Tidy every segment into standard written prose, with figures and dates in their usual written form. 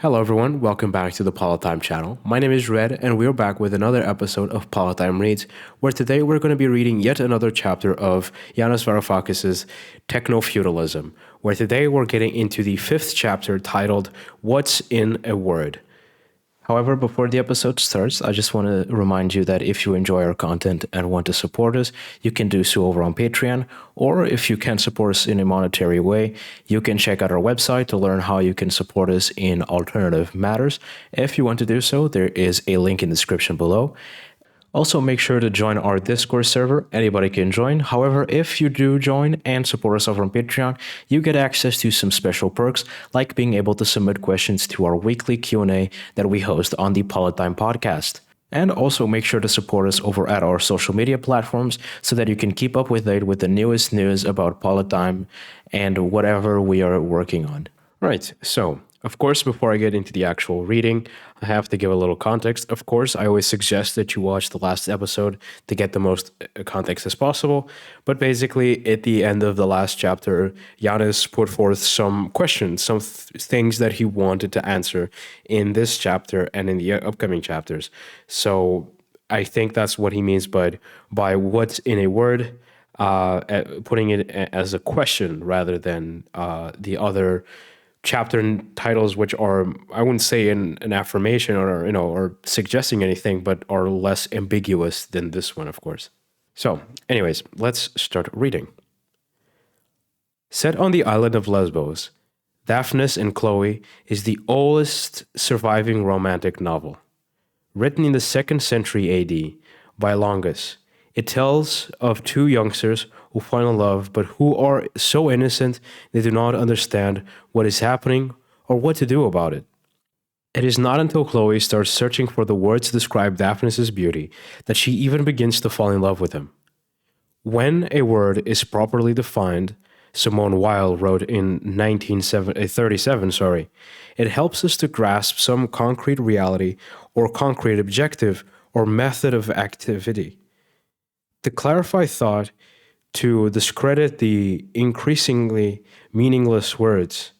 Hello everyone, welcome back to the Politdigm channel. My name is Red and we're back with another episode of Politdigm Reads, where today we're going to be reading yet another chapter of Yanis Varoufakis' Technofeudalism, where today we're getting into the fifth chapter titled What's in a Word? However, before the episode starts, I just want to remind you that if you enjoy our content and want to support us, you can do so over on Patreon, or if you can't support us in a monetary way, you can check out our website to learn how you can support us in alternative matters. If you want to do so, there is a link in the description below. Also, make sure to join our Discord server. Anybody can join. However, if you do join and support us over on Patreon, you get access to some special perks, like being able to submit questions to our weekly Q&A that we host on the Politdigm podcast. And also make sure to support us over at our social media platforms so that you can keep up with the newest news about Politdigm and whatever we are working on. Right, so of course, before I get into the actual reading, I have to give a little context. Of course, I always suggest that you watch the last episode to get the most context as possible. But basically, at the end of the last chapter, Yanis put forth some questions, some things that he wanted to answer in this chapter and in the upcoming chapters. So I think that's what he means by what's in a word, putting it as a question rather than the other chapter titles, which are, I wouldn't say an affirmation or suggesting anything, but are less ambiguous than this one, of course. So, anyways, let's start reading. Set on the island of Lesbos, Daphnis and Chloe is the oldest surviving romantic novel. Written in the 2nd century AD by Longus, it tells of two youngsters who fall in love, but who are so innocent they do not understand what is happening or what to do about it. It is not until Chloe starts searching for the words to describe Daphnis' beauty that she even begins to fall in love with him. When a word is properly defined, Simone Weil wrote in 1937, it helps us to grasp some concrete reality or concrete objective or method of activity. To clarify thought, to discredit the increasingly meaningless words,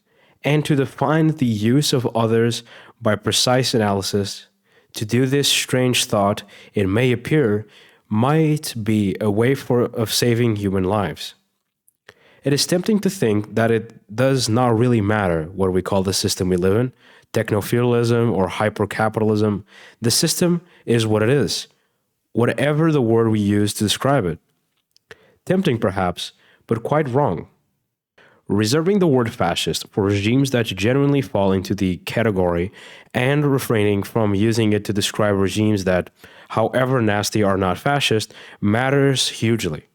and to define the use of others by precise analysis. To do this, strange thought, it may appear, might be a way of saving human lives. It is tempting to think that it does not really matter what we call the system we live in, technofeudalism or hypercapitalism. The system is what it is, whatever the word we use to describe it. Tempting perhaps, but quite wrong. Reserving the word fascist for regimes that genuinely fall into the category and refraining from using it to describe regimes that, however nasty, are not fascist matters hugely.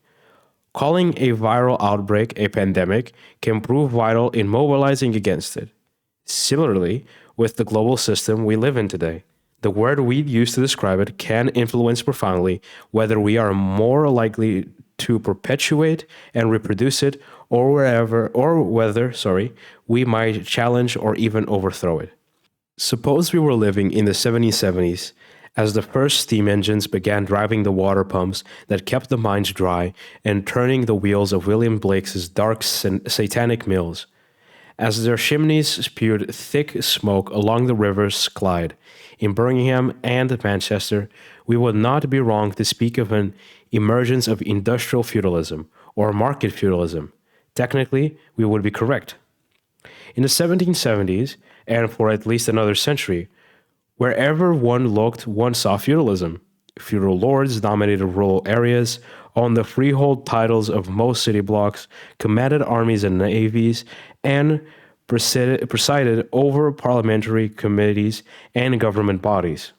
Calling a viral outbreak a pandemic can prove vital in mobilizing against it. Similarly, with the global system we live in today, the word we use to describe it can influence profoundly whether we are more likely to perpetuate and reproduce it, or whether we might challenge or even overthrow it. Suppose we were living in the 1770s as the first steam engines began driving the water pumps that kept the mines dry and turning the wheels of William Blake's dark satanic mills. As their chimneys spewed thick smoke along the rivers Clyde, in Birmingham and Manchester, we would not be wrong to speak of an emergence of industrial feudalism or market feudalism. Technically, we would be correct. In the 1770s, and for at least another century, wherever one looked, one saw feudalism. Feudal lords dominated rural areas, owned the freehold titles of most city blocks, commanded armies and navies, and presided over parliamentary committees and government bodies.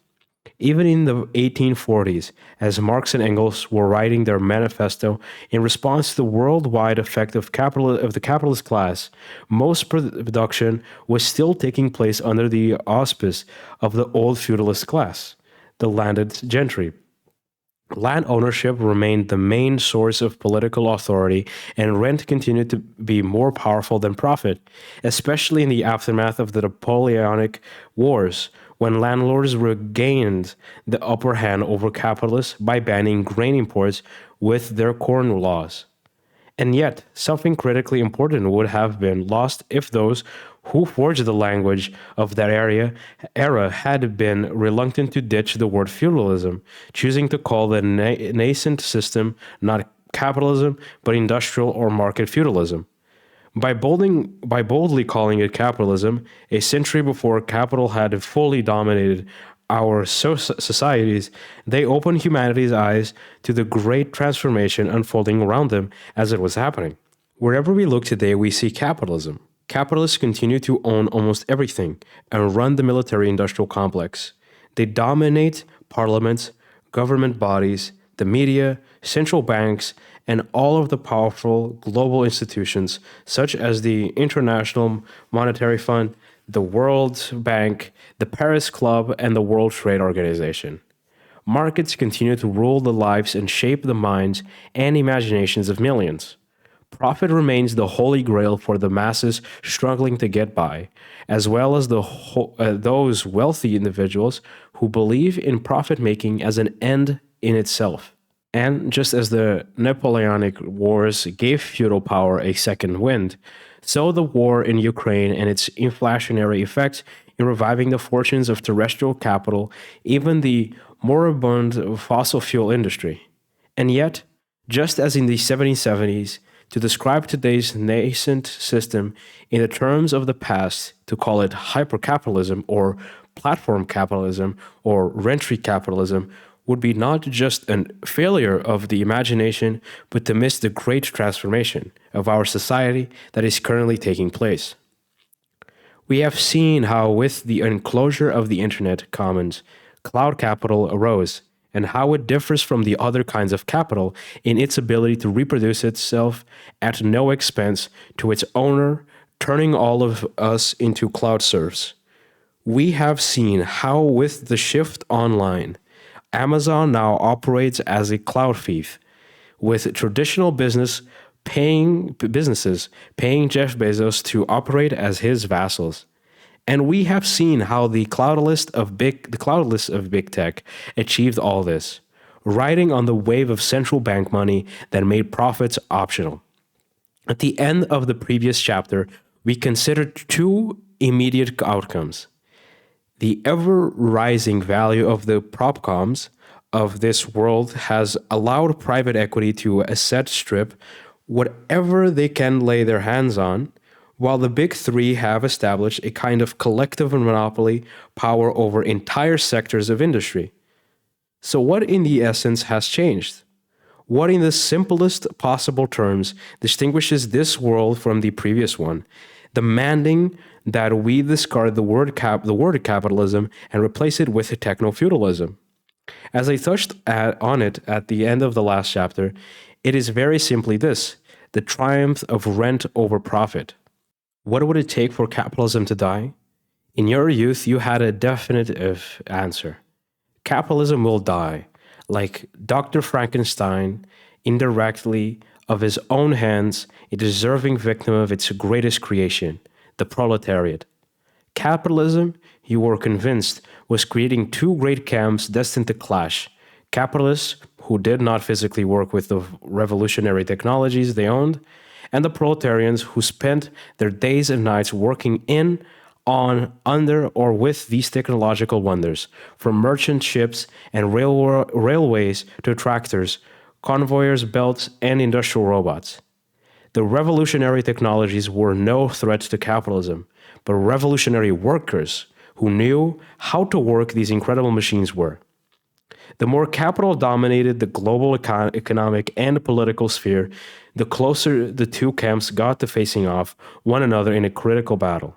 Even in the 1840s, as Marx and Engels were writing their manifesto in response to the worldwide effect of the capitalist class, most production was still taking place under the auspice of the old feudalist class, the landed gentry. Land ownership remained the main source of political authority, and rent continued to be more powerful than profit, especially in the aftermath of the Napoleonic Wars, when landlords regained the upper hand over capitalists by banning grain imports with their corn laws. And yet, something critically important would have been lost if those who forged the language of that era had been reluctant to ditch the word feudalism, choosing to call the nascent system not capitalism, but industrial or market feudalism. By boldly calling it capitalism, a century before capital had fully dominated our societies, they opened humanity's eyes to the great transformation unfolding around them as it was happening. Wherever we look today, we see capitalism. Capitalists continue to own almost everything and run the military industrial complex. They dominate parliaments, government bodies, the media, central banks, and all of the powerful global institutions such as the International Monetary Fund, the World Bank, the Paris Club, and the World Trade Organization. Markets continue to rule the lives and shape the minds and imaginations of millions. Profit remains the holy grail for the masses struggling to get by, as well as those wealthy individuals who believe in profit making as an end in itself. And just as the Napoleonic Wars gave feudal power a second wind, so the war in Ukraine and its inflationary effects in reviving the fortunes of terrestrial capital, even the moribund fossil fuel industry. And yet, just as in the 1770s, to describe today's nascent system in the terms of the past, to call it hypercapitalism or platform capitalism or rentry capitalism, would be not just a failure of the imagination, but to miss the great transformation of our society that is currently taking place. We have seen how with the enclosure of the internet commons, cloud capital arose, and how it differs from the other kinds of capital in its ability to reproduce itself at no expense to its owner, turning all of us into cloud serfs. We have seen how with the shift online, Amazon now operates as a cloud thief, with traditional businesses paying Jeff Bezos to operate as his vassals. And we have seen how the cloudless of big tech achieved all this, riding on the wave of central bank money that made profits optional. At the end of the previous chapter, we considered two immediate outcomes. The ever-rising value of the propcoms of this world has allowed private equity to asset strip whatever they can lay their hands on, while the big three have established a kind of collective monopoly power over entire sectors of industry. So what in the essence has changed? What in the simplest possible terms distinguishes this world from the previous one, demanding that we discard the word capitalism and replace it with technofeudalism? As I touched on it at the end of the last chapter, it is very simply this: the triumph of rent over profit. What would it take for capitalism to die? In your youth, you had a definitive answer. Capitalism will die, like Dr. Frankenstein, indirectly, of his own hands, a deserving victim of its greatest creation, the proletariat. Capitalism, you were convinced, was creating two great camps destined to clash: capitalists who did not physically work with the revolutionary technologies they owned, and the proletarians who spent their days and nights working in, on, under, or with these technological wonders, from merchant ships and railways to tractors, conveyors belts, and industrial robots. The revolutionary technologies were no threat to capitalism, but revolutionary workers who knew how to work these incredible machines were. The more capital dominated the global economic and political sphere, the closer the two camps got to facing off one another in a critical battle.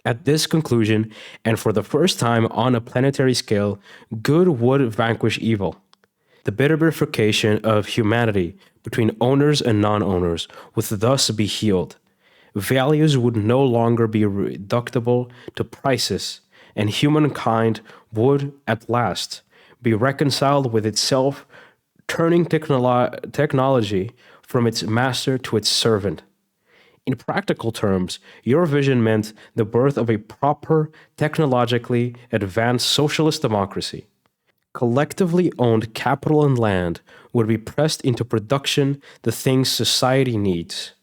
At this conclusion, and for the first time on a planetary scale, good would vanquish evil. The bitter bifurcation of humanity between owners and non-owners would thus be healed. Values would no longer be reducible to prices, and humankind would, at last, be reconciled with itself, turning technology from its master to its servant. In practical terms, your vision meant the birth of a proper, technologically advanced socialist democracy. Collectively owned capital and land would be pressed into production the things society needs.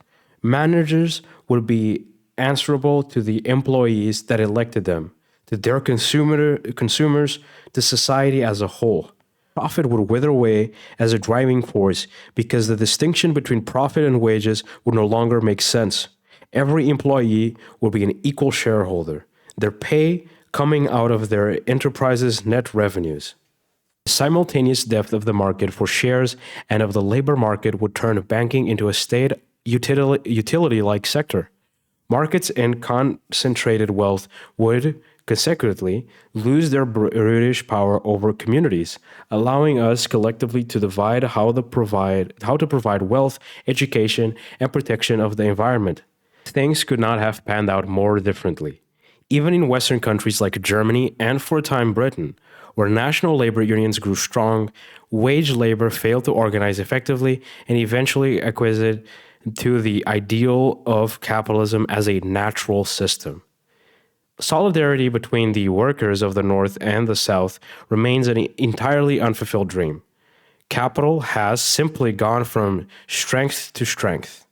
Managers would be answerable to the employees that elected them, to their consumers, to society as a whole. Profit would wither away as a driving force because the distinction between profit and wages would no longer make sense. Every employee would be an equal shareholder, their pay coming out of their enterprise's net revenues. The simultaneous depth of the market for shares and of the labor market would turn banking into a state utility-like sector. Markets and concentrated wealth would consequently lose their brutish power over communities, allowing us collectively to divide how to provide wealth, education, and protection of the environment. Things could not have panned out more differently. Even in Western countries like Germany and for a time Britain, where national labor unions grew strong, wage labor failed to organize effectively and eventually acquiesced to the ideal of capitalism as a natural system. Solidarity between the workers of the North and the South remains an entirely unfulfilled dream. Capital has simply gone from strength to strength.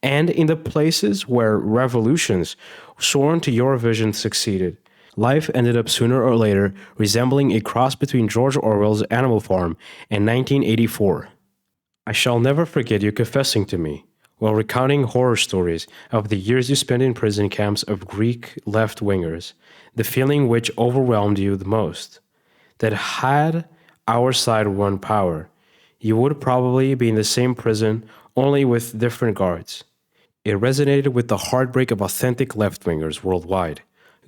And in the places where revolutions sworn to your vision succeeded, life ended up sooner or later resembling a cross between George Orwell's Animal Farm and 1984. I shall never forget you confessing to me, while recounting horror stories of the years you spent in prison camps of Greek left-wingers, the feeling which overwhelmed you the most, that had our side won power, you would probably be in the same prison, only with different guards. It resonated with the heartbreak of authentic left-wingers worldwide,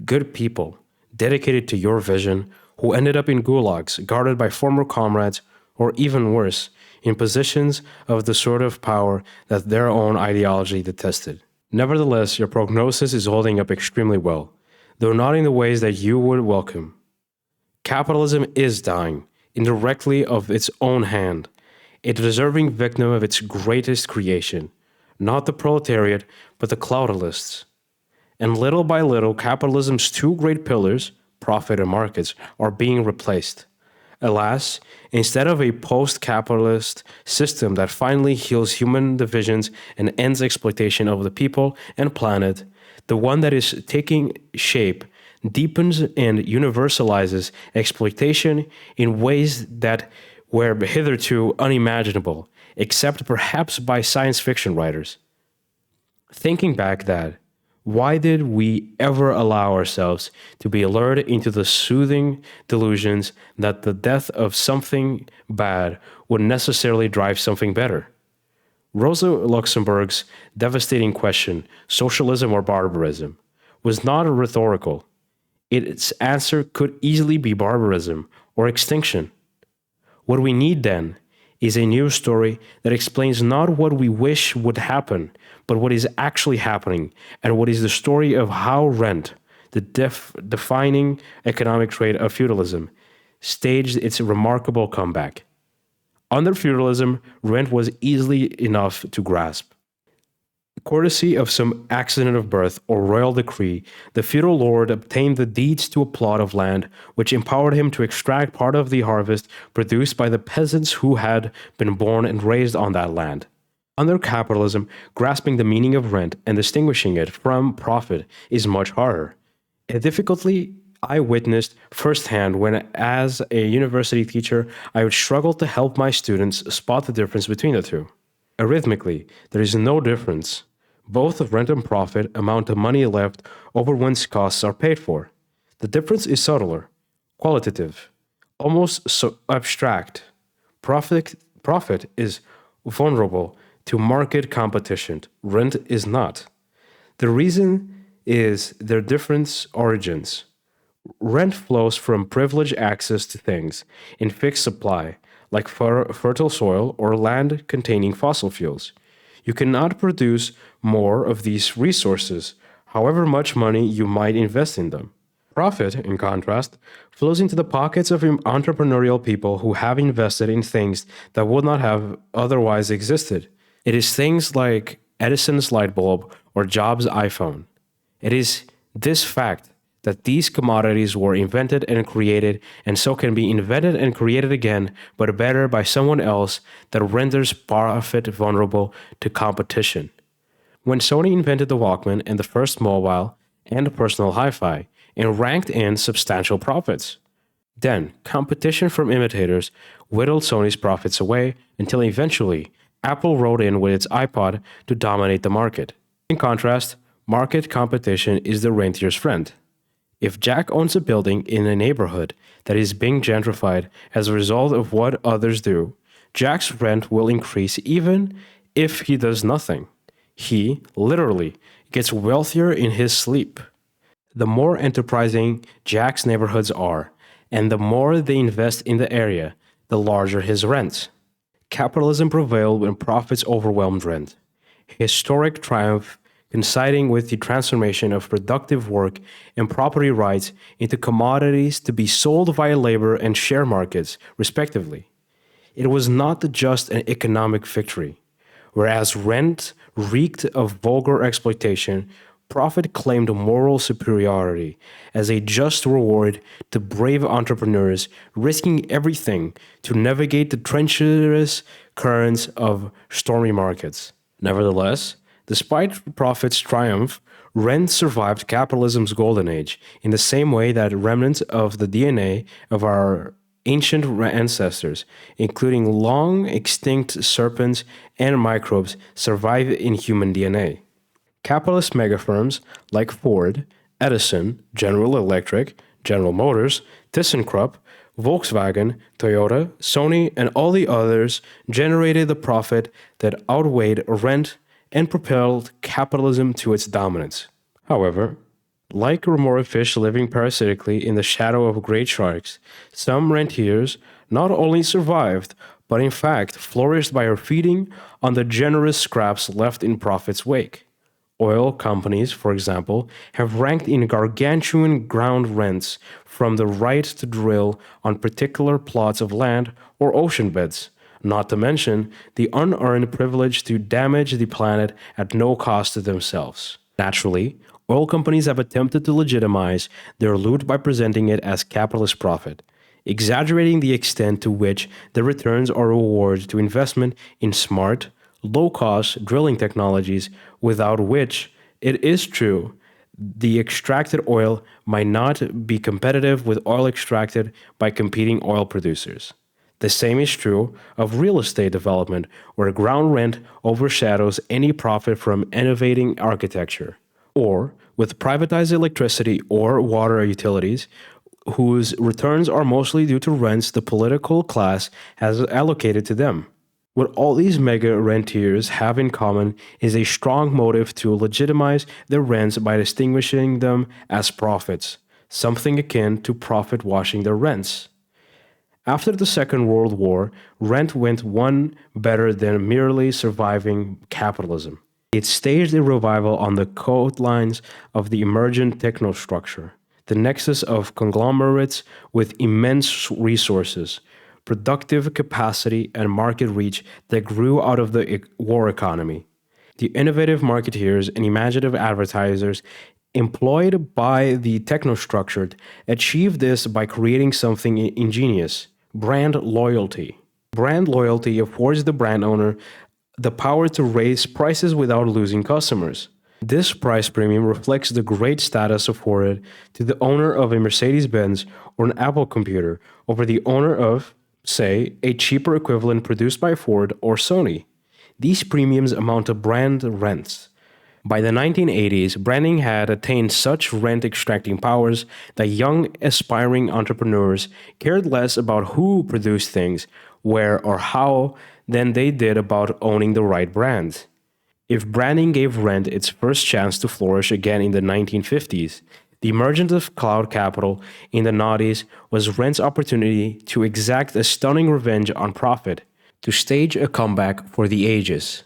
good people, dedicated to your vision, who ended up in gulags, guarded by former comrades, or even worse, in positions of the sort of power that their own ideology detested. Nevertheless, your prognosis is holding up extremely well, though not in the ways that you would welcome. Capitalism is dying, indirectly of its own hand, a deserving victim of its greatest creation, not the proletariat, but the cloudalists. And little by little, capitalism's two great pillars, profit and markets, are being replaced. Alas, instead of a post-capitalist system that finally heals human divisions and ends exploitation of the people and planet, the one that is taking shape deepens and universalizes exploitation in ways that were hitherto unimaginable, except perhaps by science fiction writers. Thinking back that, why did we ever allow ourselves to be lured into the soothing delusions that the death of something bad would necessarily drive something better? Rosa Luxemburg's devastating question, socialism or barbarism, was not rhetorical. Its answer could easily be barbarism or extinction. What we need then is a new story that explains not what we wish would happen, but what is actually happening, and what is the story of how rent, the defining economic trait of feudalism, staged its remarkable comeback. Under feudalism, rent was easily enough to grasp. Courtesy of some accident of birth or royal decree, the feudal lord obtained the deeds to a plot of land, which empowered him to extract part of the harvest produced by the peasants who had been born and raised on that land. Under capitalism, grasping the meaning of rent and distinguishing it from profit is much harder. A difficulty I witnessed firsthand when, as a university teacher, I would struggle to help my students spot the difference between the two. Arithmetically, there is no difference. Both of rent and profit amount to money left over one's costs are paid for. The difference is subtler, qualitative, almost so abstract. Profit is vulnerable to market competition. Rent is not. The reason is their different origins. Rent flows from privileged access to things in fixed supply, like fertile soil or land containing fossil fuels. You cannot produce more of these resources, however much money you might invest in them. Profit, in contrast, flows into the pockets of entrepreneurial people who have invested in things that would not have otherwise existed. It is things like Edison's light bulb or Jobs' iPhone. It is this fact that these commodities were invented and created, and so can be invented and created again, but better by someone else, that renders profit vulnerable to competition. when Sony invented the Walkman and the first mobile and personal hi-fi, and ranked in substantial profits. Then, competition from imitators whittled Sony's profits away until eventually Apple rode in with its iPod to dominate the market. In contrast, market competition is the rentier's friend. If Jack owns a building in a neighborhood that is being gentrified as a result of what others do, Jack's rent will increase even if he does nothing. He, literally, gets wealthier in his sleep. The more enterprising Jack's neighborhoods are, and the more they invest in the area, the larger his rent. Capitalism prevailed when profits overwhelmed rent. Historic triumph coinciding with the transformation of productive work and property rights into commodities to be sold via labor and share markets, respectively. It was not just an economic victory. Whereas rent reeked of vulgar exploitation, profit claimed moral superiority as a just reward to brave entrepreneurs risking everything to navigate the treacherous currents of stormy markets. Nevertheless, despite profit's triumph, rent survived capitalism's golden age in the same way that remnants of the DNA of our ancient ancestors, including long extinct serpents and microbes, survive in human DNA. Capitalist megafirms like Ford, Edison, General Electric, General Motors, ThyssenKrupp, Volkswagen, Toyota, Sony, and all the others generated the profit that outweighed rent and propelled capitalism to its dominance. However, like remora fish living parasitically in the shadow of great sharks, some rentiers not only survived, but in fact flourished by feeding on the generous scraps left in profit's wake. Oil companies, for example, have ranked in gargantuan ground rents from the right to drill on particular plots of land or ocean beds, not to mention the unearned privilege to damage the planet at no cost to themselves. Naturally, oil companies have attempted to legitimize their loot by presenting it as capitalist profit, exaggerating the extent to which the returns are rewards to investment in smart, low-cost drilling technologies without which, it is true, the extracted oil might not be competitive with oil extracted by competing oil producers. The same is true of real estate development, where ground rent overshadows any profit from innovating architecture, or with privatized electricity or water utilities, whose returns are mostly due to rents the political class has allocated to them. What all these mega rentiers have in common is a strong motive to legitimize their rents by distinguishing them as profits, something akin to profit washing their rents. After the Second World War, rent went one better than merely surviving capitalism. It staged a revival on the coastlines of the emergent technostructure, the nexus of conglomerates with immense resources, productive capacity, and market reach that grew out of the war economy. The innovative marketeers and imaginative advertisers employed by the technostructure achieved this by creating something ingenious: brand loyalty. Brand loyalty affords the brand owner the power to raise prices without losing customers. This price premium reflects the great status afforded to the owner of a Mercedes-Benz or an Apple computer over the owner of, say, a cheaper equivalent produced by Ford or Sony. These premiums amount to brand rents. By the 1980s, branding had attained such rent-extracting powers that young, aspiring entrepreneurs cared less about who produced things, where, or how than they did about owning the right brand. If branding gave rent its first chance to flourish again in the 1950s, the emergence of cloud capital in the noughties was rent's opportunity to exact a stunning revenge on profit, to stage a comeback for the ages.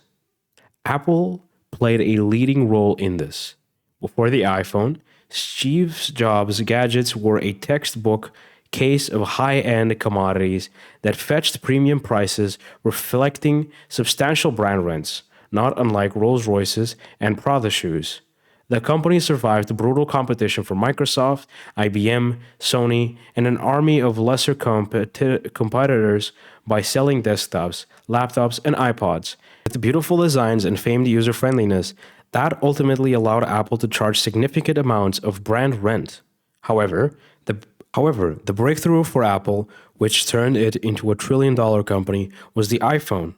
Apple played a leading role in this. Before the iPhone, Steve Jobs' gadgets were a textbook case of high-end commodities that fetched premium prices reflecting substantial brand rents, not unlike Rolls-Royces and Prada shoes. The company survived brutal competition from Microsoft, IBM, Sony, and an army of lesser competitors by selling desktops, laptops, and iPods. With beautiful designs and famed user-friendliness, That ultimately allowed Apple to charge significant amounts of brand rent. However, the breakthrough for Apple, which turned it into a trillion-dollar company, was the iPhone.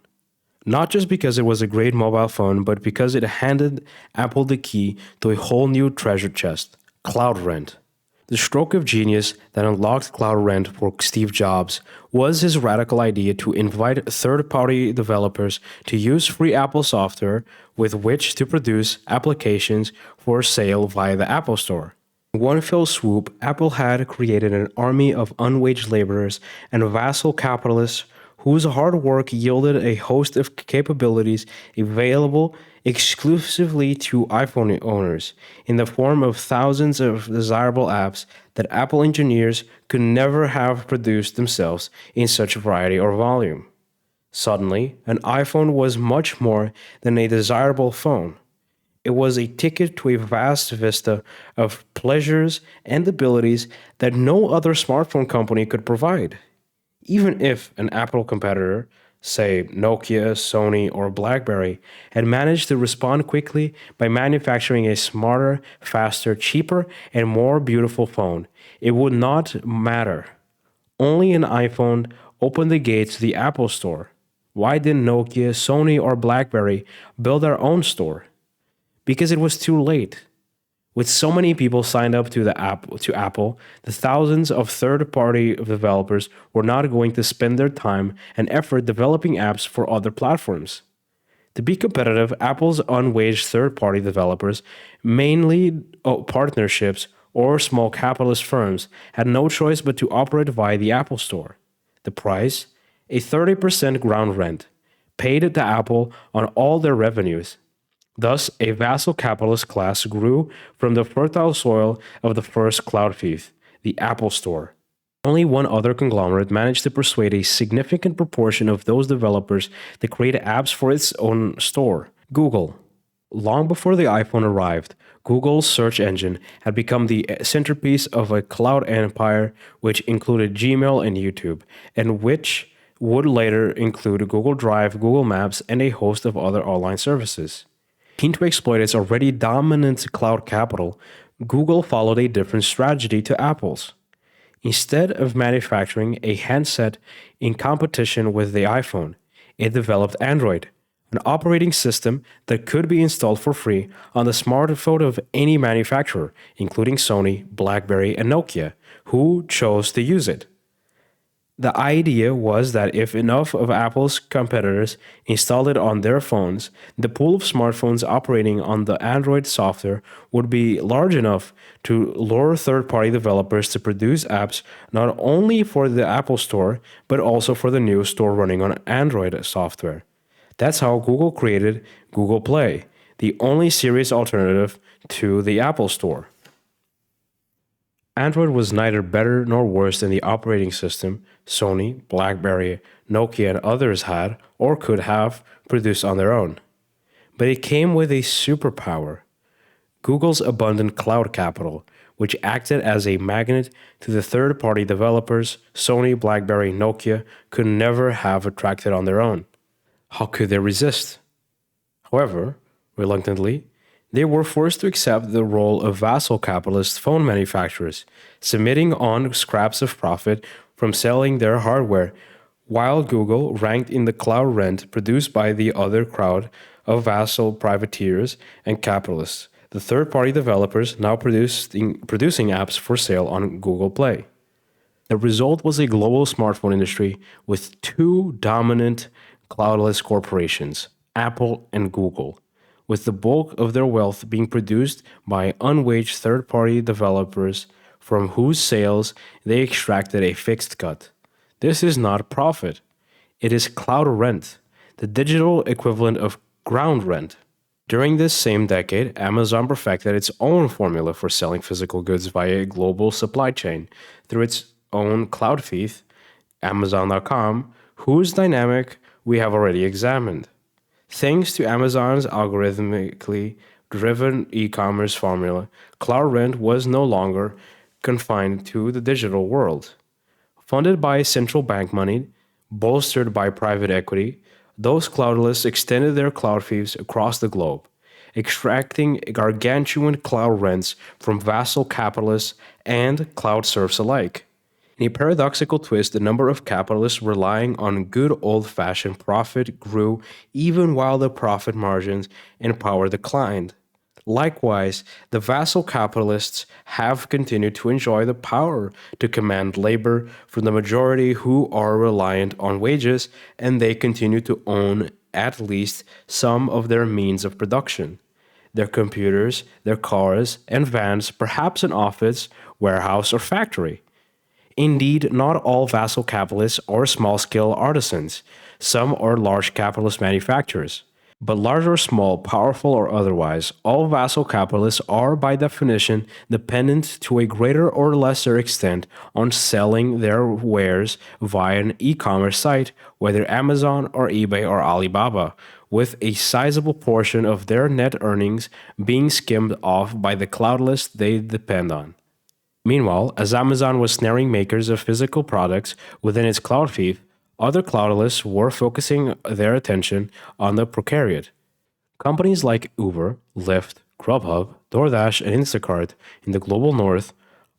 Not just because it was a great mobile phone, but because it handed Apple the key to a whole new treasure chest, cloud rent. The stroke of genius that unlocked cloud rent for Steve Jobs was his radical idea to invite third-party developers to use free Apple software with which to produce applications for sale via the Apple Store. In one fell swoop, Apple had created an army of unwaged laborers and vassal capitalists whose hard work yielded a host of capabilities available exclusively to iPhone owners in the form of thousands of desirable apps that Apple engineers could never have produced themselves in such variety or volume. Suddenly, an iPhone was much more than a desirable phone. It was a ticket to a vast vista of pleasures and abilities that no other smartphone company could provide. Even if an Apple competitor, say Nokia, Sony, or BlackBerry, had managed to respond quickly by manufacturing a smarter, faster, cheaper, and more beautiful phone, it would not matter. Only an iPhone opened the gates to the Apple Store. Why didn't Nokia, Sony, or BlackBerry build their own store? Because it was too late. With so many people signed up to Apple, the thousands of third-party developers were not going to spend their time and effort developing apps for other platforms. To be competitive, Apple's unwaged third-party developers, mainly partnerships or small capitalist firms, had no choice but to operate via the Apple Store. The price? A 30% ground rent, paid to Apple on all their revenues. Thus, a vassal capitalist class grew from the fertile soil of the first cloud thief, the Apple Store. Only one other conglomerate managed to persuade a significant proportion of those developers to create apps for its own store, Google. Long before the iPhone arrived, Google's search engine had become the centerpiece of a cloud empire which included Gmail and YouTube, and which would later include Google Drive, Google Maps, and a host of other online services. Keen to exploit its already dominant cloud capital, Google followed a different strategy to Apple's. Instead of manufacturing a handset in competition with the iPhone, it developed Android, an operating system that could be installed for free on the smartphone of any manufacturer, including Sony, BlackBerry, and Nokia, who chose to use it. The idea was that if enough of Apple's competitors installed it on their phones, the pool of smartphones operating on the Android software would be large enough to lure third-party developers to produce apps not only for the Apple Store, but also for the new store running on Android software. That's how Google created Google Play, the only serious alternative to the Apple Store. Android was neither better nor worse than the operating system Sony, BlackBerry, Nokia, and others had or could have produced on their own. But it came with a superpower: Google's abundant cloud capital, which acted as a magnet to the third-party developers Sony, BlackBerry, Nokia could never have attracted on their own. How could they resist? However, reluctantly, they were forced to accept the role of vassal capitalist phone manufacturers, submitting on scraps of profit from selling their hardware, while Google ranked in the cloud rent produced by the other crowd of vassal privateers and capitalists, the third-party developers now producing apps for sale on Google Play. The result was a global smartphone industry with two dominant cloudless corporations, Apple and Google, with the bulk of their wealth being produced by unwaged third-party developers from whose sales they extracted a fixed cut. This is not profit. It is cloud rent, the digital equivalent of ground rent. During this same decade, Amazon perfected its own formula for selling physical goods via a global supply chain through its own cloud thief, Amazon.com, whose dynamic we have already examined. Thanks to Amazon's algorithmically driven e-commerce formula, cloud rent was no longer confined to the digital world. Funded by central bank money, bolstered by private equity, those cloudless extended their cloud thieves across the globe. extracting gargantuan cloud rents from vassal capitalists and cloud serfs alike. In a paradoxical twist, the number of capitalists relying on good old-fashioned profit grew even while the profit margins and power declined. Likewise, the vassal capitalists have continued to enjoy the power to command labor from the majority who are reliant on wages, and they continue to own at least some of their means of production. Their computers, their cars and vans, perhaps an office, warehouse, or factory. Indeed, not all vassal capitalists are small-scale artisans. Some are large capitalist manufacturers. But large or small, powerful or otherwise, all vassal capitalists are by definition dependent to a greater or lesser extent on selling their wares via an e-commerce site, whether Amazon or eBay or Alibaba, with a sizable portion of their net earnings being skimmed off by the cloudless they depend on. Meanwhile, as Amazon was snaring makers of physical products within its cloud fief, other cloudless were focusing their attention on the precariat. Companies like Uber, Lyft, Grubhub, DoorDash, and Instacart in the global north,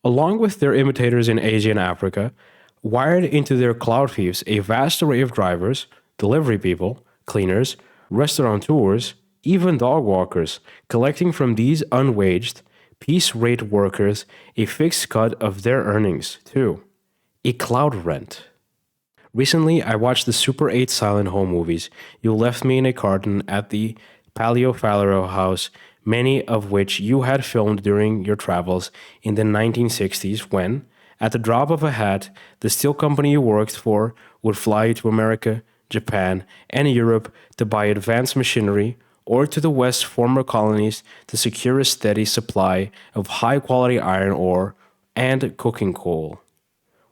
along with their imitators in Asia and Africa, wired into their cloud fiefs a vast array of drivers, delivery people, cleaners, restaurateurs, even dog walkers, collecting from these unwaged, piece-rate workers a fixed cut of their earnings, too. A cloud rent. Recently, I watched the Super 8 silent home movies You Left Me in a Carton at the Palio Fallero house, many of which you had filmed during your travels in the 1960s when, at the drop of a hat, the steel company you worked for would fly you to America, Japan, and Europe to buy advanced machinery, or to the West's former colonies to secure a steady supply of high-quality iron ore and cooking coal.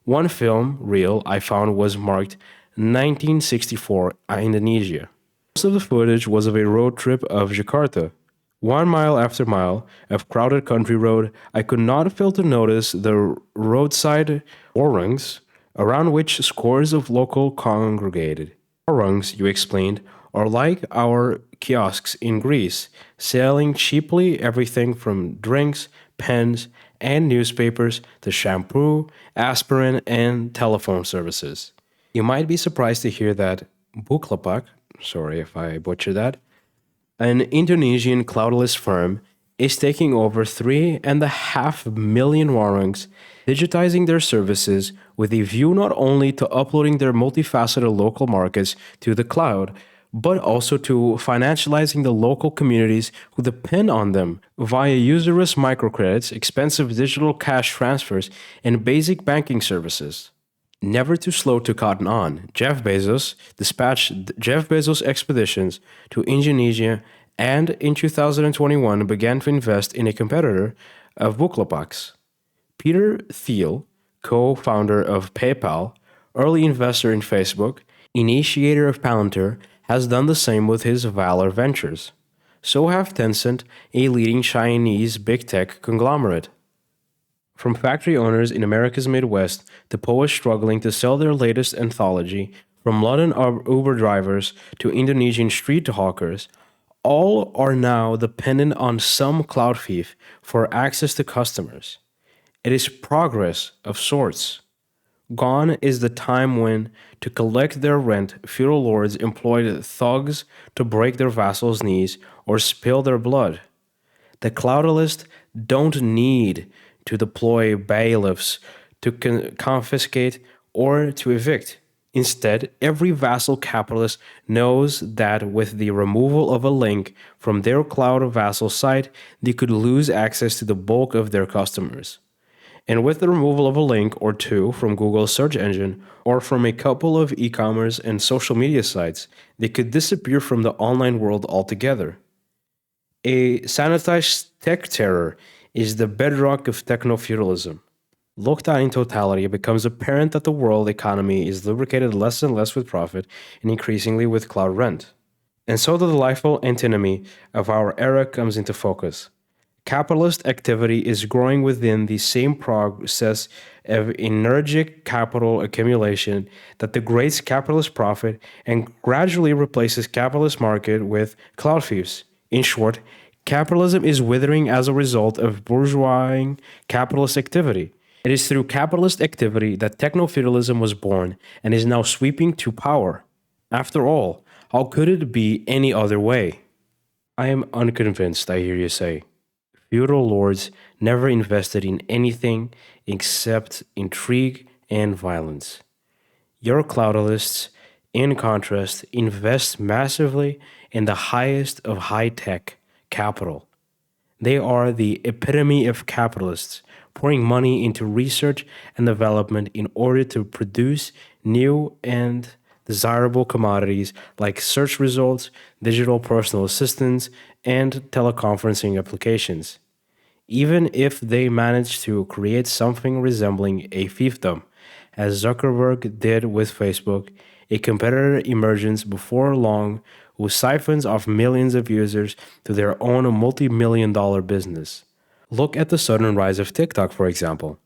One film reel I found was marked 1964 Indonesia. Most of the footage was of a road trip of Jakarta. 1 mile after mile of crowded country road, I could not fail to notice the roadside warungs around which scores of local congregated. Warungs, you explained, are like our kiosks in Greece, selling cheaply everything from drinks, pens, and newspapers to shampoo, aspirin, and telephone services. You might be surprised to hear that Bukalapak, sorry if I butcher that, an Indonesian cloudless firm, is taking over 3.5 million warungs, digitizing their services with a view not only to uploading their multifaceted local markets to the cloud, but also to financializing the local communities who depend on them via usurious microcredits, expensive digital cash transfers, and basic banking services. Never too slow to cotton on, Jeff Bezos dispatched Jeff Bezos expeditions to Indonesia and in 2021 began to invest in a competitor of Bukalapak's. Peter Thiel, co-founder of PayPal, early investor in Facebook, initiator of Palantir, has done the same with his Valor Ventures. So have Tencent, a leading Chinese big tech conglomerate. From factory owners in America's Midwest to poets struggling to sell their latest anthology, from London Uber drivers to Indonesian street hawkers, all are now dependent on some cloud fief for access to customers. It is progress of sorts. Gone is the time when, to collect their rent, feudal lords employed thugs to break their vassals' knees or spill their blood. The cloudalists don't need to deploy bailiffs to confiscate or to evict. Instead, every vassal capitalist knows that with the removal of a link from their cloud vassal site, they could lose access to the bulk of their customers. And with the removal of a link or two from Google's search engine or from a couple of e-commerce and social media sites, they could disappear from the online world altogether. A sanitized tech terror is the bedrock of technofeudalism. Looked at in totality, it becomes apparent that the world economy is lubricated less and less with profit and increasingly with cloud rent. And so the delightful antinomy of our era comes into focus. Capitalist activity is growing within the same process of energetic capital accumulation that degrades capitalist profit and gradually replaces capitalist market with cloud fiefs. In short, Capitalism is withering as a result of bourgeoising capitalist activity. It is through capitalist activity that technofeudalism was born and is now sweeping to power. After all, how could it be any other way? I am unconvinced, I hear you say. Feudal lords never invested in anything except intrigue and violence. Your cloudalists, in contrast, invest massively in the highest of high-tech capital. They are the epitome of capitalists, pouring money into research and development in order to produce new and desirable commodities like search results, digital personal assistants, and teleconferencing applications. Even if they manage to create something resembling a fiefdom, as Zuckerberg did with Facebook, a competitor emerges before long who siphons off millions of users to their own multi-million-dollar business. Look at the sudden rise of TikTok, for example.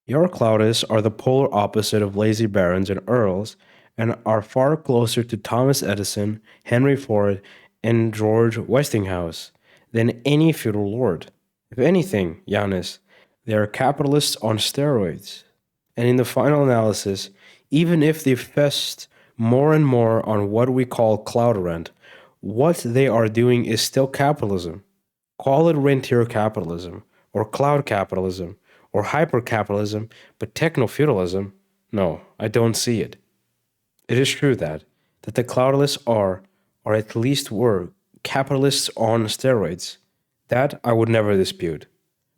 Your cloudists are the polar opposite of lazy barons and earls, and are far closer to Thomas Edison, Henry Ford, and George Westinghouse than any feudal lord. If anything, Yanis, they are capitalists on steroids. And in the final analysis, even if they fest more and more on what we call cloud rent, what they are doing is still capitalism. Call it rentier capitalism, or cloud capitalism, or hyper-capitalism, but techno-feudalism? No, I don't see it. It is true that the cloudalists are, or at least were, capitalists on steroids. That I would never dispute.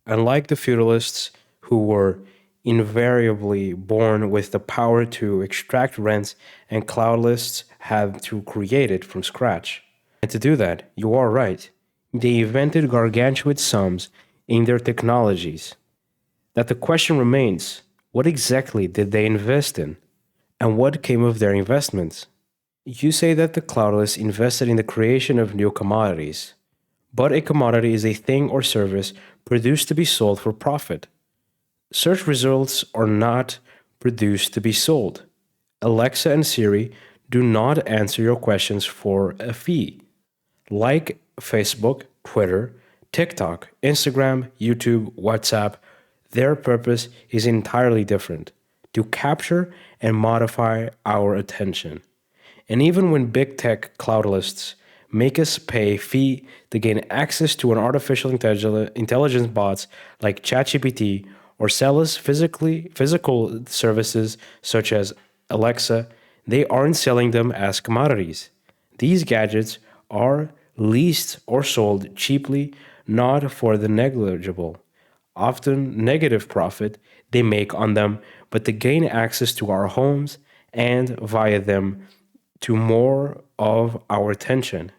Unlike the feudalists who were invariably born with the power to extract rents, and cloudalists had to create it from scratch. And to do that, you are right, they invented gargantuan sums in their technologies. That the question remains, what exactly did they invest in? And what came of their investments? You say that the cloudalists invested in the creation of new commodities. But a commodity is a thing or service produced to be sold for profit. Search results are not produced to be sold. Alexa and Siri do not answer your questions for a fee. Like Facebook, Twitter, TikTok, Instagram, YouTube, WhatsApp, their purpose is entirely different: to capture and modify our attention. And even when big tech cloudalists make us pay a fee to gain access to an artificial intelligence bots like ChatGPT, or sell us physical services such as Alexa, they aren't selling them as commodities. These gadgets are leased or sold cheaply, not for the negligible, often negative profit they make on them, but to gain access to our homes and via them to more of our attention.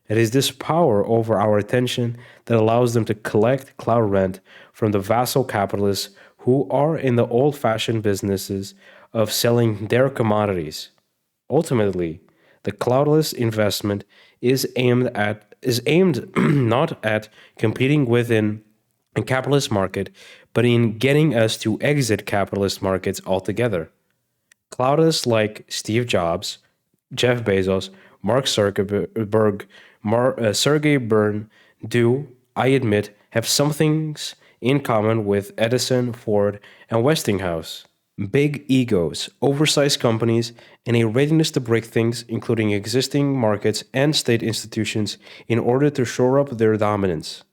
It is this power over our attention that allows them to collect cloud rent from the vassal capitalists who are in the old-fashioned businesses of selling their commodities. Ultimately, the cloudless investment is aimed not at competing within a capitalist market, but in getting us to exit capitalist markets altogether. Cloudlists like Steve Jobs, Jeff Bezos, Mark Zuckerberg, Sergey Brin do, I admit, have some things in common with Edison, Ford, and Westinghouse. Big egos, oversized companies, and a readiness to break things, including existing markets and state institutions, in order to shore up their dominance.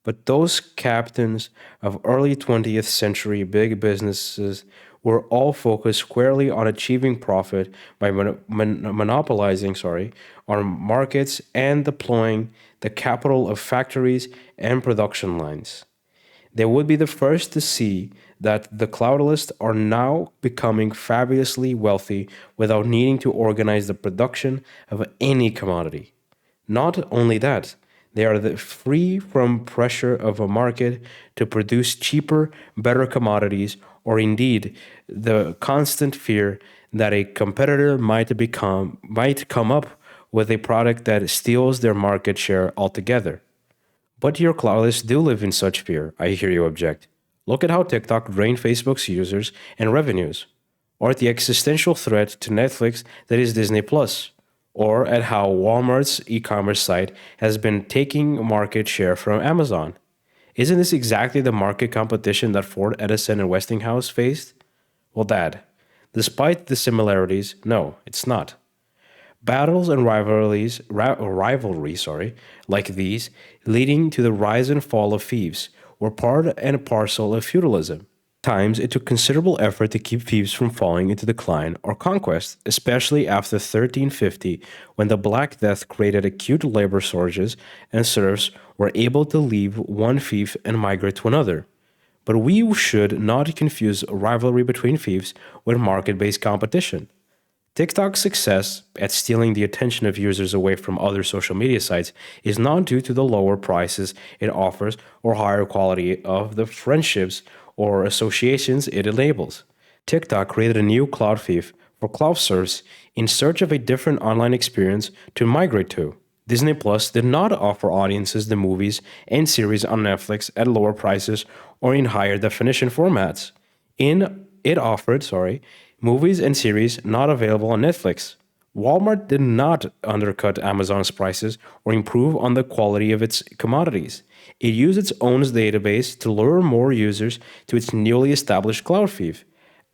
But those captains of early 20th century big businesses were all focused squarely on achieving profit by monopolizing our markets and deploying the capital of factories and production lines. They would be the first to see that the cloudalists are now becoming fabulously wealthy without needing to organize the production of any commodity. Not only that, they are free from pressure of a market to produce cheaper, better commodities, or indeed the constant fear that a competitor might come up with a product that steals their market share altogether. But your cloudlists do live in such fear, I hear you object. Look at how TikTok drained Facebook's users and revenues, or at the existential threat to Netflix that is Disney Plus, or at how Walmart's e-commerce site has been taking market share from Amazon. Isn't this exactly the market competition that Ford, Edison, and Westinghouse faced? Well, Dad, despite the similarities, no, it's not. Battles and rivalries, like these, leading to the rise and fall of fiefs, were part and parcel of feudalism. Times it took considerable effort to keep fiefs from falling into decline or conquest, especially after 1350, when the Black Death created acute labor shortages and serfs were able to leave one fief and migrate to another. But we should not confuse rivalry between fiefs with market-based competition. TikTok's success at stealing the attention of users away from other social media sites is not due to the lower prices it offers or higher quality of the friendships or associations it enables. TikTok created a new cloud fief for cloud serfs in search of a different online experience to migrate to. Disney Plus did not offer audiences the movies and series on Netflix at lower prices or in higher definition formats. It offered movies and series not available on Netflix. Walmart did not undercut Amazon's prices or improve on the quality of its commodities. It used its own database to lure more users to its newly established cloud fief.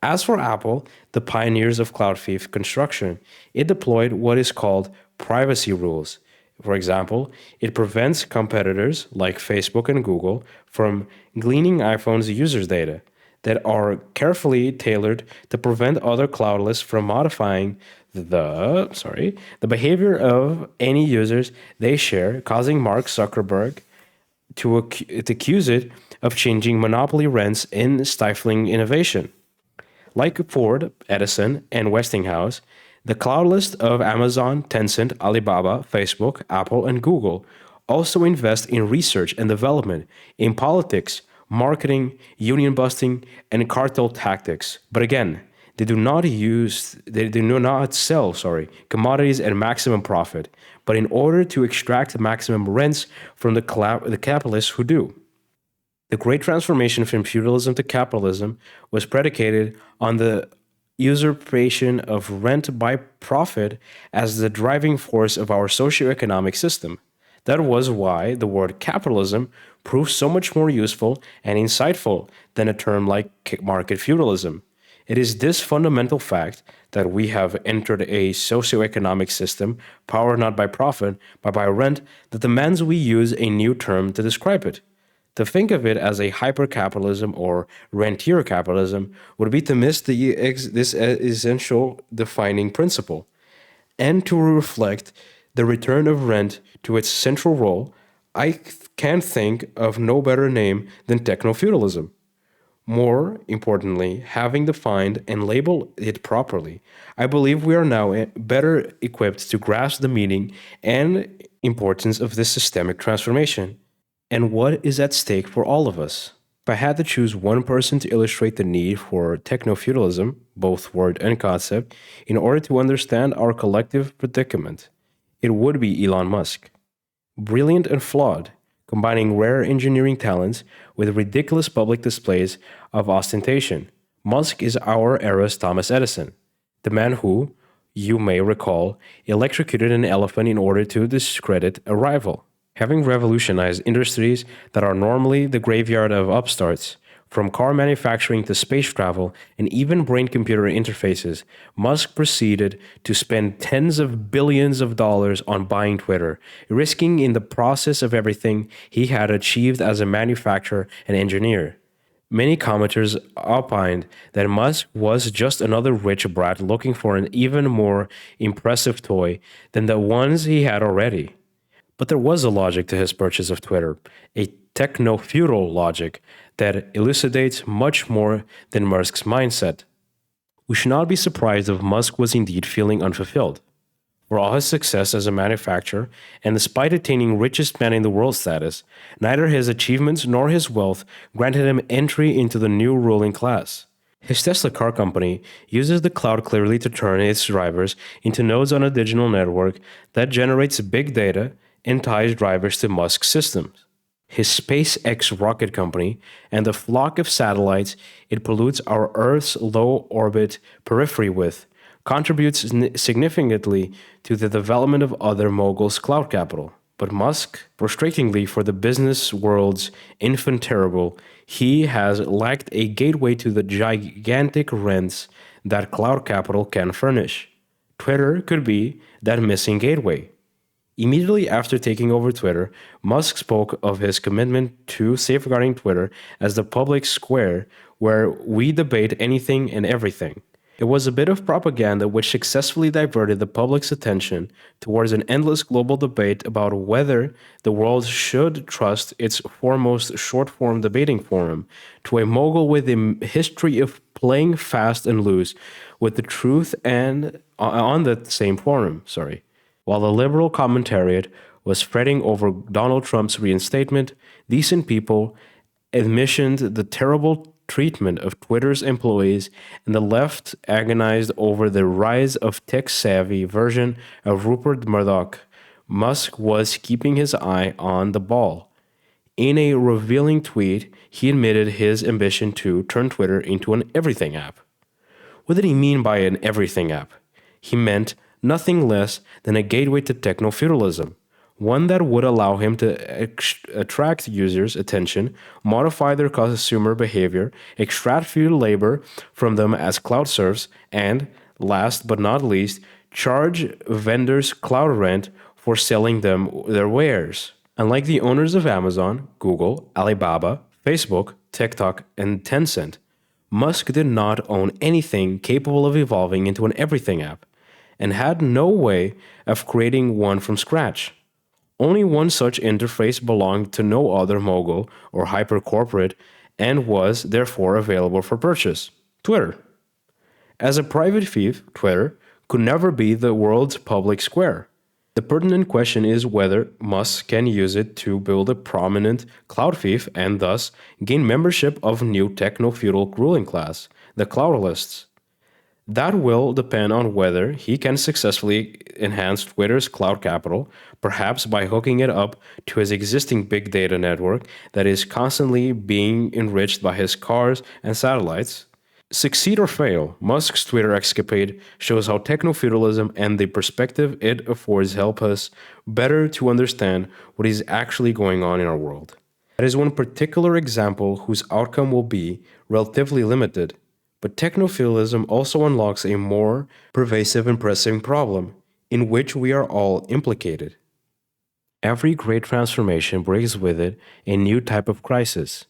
As for Apple, the pioneers of cloud fief construction, it deployed what is called privacy rules. For example, it prevents competitors like Facebook and Google from gleaning iPhone's users' data that are carefully tailored to prevent other cloudless from modifying the behavior of any users they share, causing Mark Zuckerberg to accuse it of changing monopoly rents and stifling innovation. Like Ford, Edison, and Westinghouse, the cloud list of Amazon, Tencent, Alibaba, Facebook, Apple, and Google also invest in research and development, in politics, marketing, union busting, and cartel tactics. But again, they do not sell commodities at maximum profit, but in order to extract maximum rents from the capitalists who do. The great transformation from feudalism to capitalism was predicated on the usurpation of rent by profit as the driving force of our socioeconomic system. That was why the word capitalism proved so much more useful and insightful than a term like market feudalism. It is this fundamental fact that we have entered a socioeconomic system powered not by profit but by rent that demands we use a new term to describe it. To think of it as a hyper-capitalism or rentier capitalism would be to miss this essential defining principle. And to reflect the return of rent to its central role, I can think of no better name than Technofeudalism. More importantly, having defined and labeled it properly, I believe we are now better equipped to grasp the meaning and importance of this systemic transformation, and what is at stake for all of us. If I had to choose one person to illustrate the need for technofeudalism, both word and concept, in order to understand our collective predicament, it would be Elon Musk. Brilliant and flawed, combining rare engineering talents with ridiculous public displays of ostentation, Musk is our era's Thomas Edison, the man who, you may recall, electrocuted an elephant in order to discredit a rival. Having revolutionized industries that are normally the graveyard of upstarts, from car manufacturing to space travel and even brain-computer interfaces, Musk proceeded to spend tens of billions of dollars on buying Twitter, risking in the process of everything he had achieved as a manufacturer and engineer. Many commenters opined that Musk was just another rich brat looking for an even more impressive toy than the ones he had already. But there was a logic to his purchase of Twitter, a techno-feudal logic that elucidates much more than Musk's mindset. We should not be surprised if Musk was indeed feeling unfulfilled. For all his success as a manufacturer, and despite attaining richest man in the world status, neither his achievements nor his wealth granted him entry into the new ruling class. His Tesla car company uses the cloud clearly to turn its drivers into nodes on a digital network that generates big data and ties drivers to Musk's systems. His SpaceX rocket company and the flock of satellites it pollutes our Earth's low-orbit periphery with contributes significantly to the development of other moguls' cloud capital. But Musk, frustratingly for the business world's infant terrible, he has lacked a gateway to the gigantic rents that cloud capital can furnish. Twitter could be that missing gateway. Immediately after taking over Twitter, Musk spoke of his commitment to safeguarding Twitter as the public square where we debate anything and everything. It was a bit of propaganda which successfully diverted the public's attention towards an endless global debate about whether the world should trust its foremost short-form debating forum to a mogul with a history of playing fast and loose with the truth and on that same forum. While the liberal commentariat was fretting over Donald Trump's reinstatement, decent people admissioned the terrible treatment of Twitter's employees, and the left agonized over the rise of tech-savvy version of Rupert Murdoch. Musk was keeping his eye on the ball. In a revealing tweet, he admitted his ambition to turn Twitter into an everything app. What did he mean by an everything app? He meant nothing less than a gateway to technofeudalism, one that would allow him to attract users' attention, modify their consumer behavior, extract feudal labor from them as cloud serfs, and, last but not least, charge vendors cloud rent for selling them their wares. Unlike the owners of Amazon, Google, Alibaba, Facebook, TikTok, and Tencent, Musk did not own anything capable of evolving into an everything app, and had no way of creating one from scratch. Only one such interface belonged to no other mogul or hyper-corporate and was therefore available for purchase: Twitter. As a private fief, Twitter could never be the world's public square. The pertinent question is whether Musk can use it to build a prominent cloud fief and thus gain membership of new techno-feudal ruling class, the cloudalists. That will depend on whether he can successfully enhance Twitter's cloud capital, perhaps by hooking it up to his existing big data network that is constantly being enriched by his cars and satellites. Succeed or fail, Musk's Twitter escapade shows how techno-feudalism and the perspective it affords help us better to understand what is actually going on in our world. That is one particular example whose outcome will be relatively limited. But technofeudalism also unlocks a more pervasive and pressing problem, in which we are all implicated. Every great transformation brings with it a new type of crisis.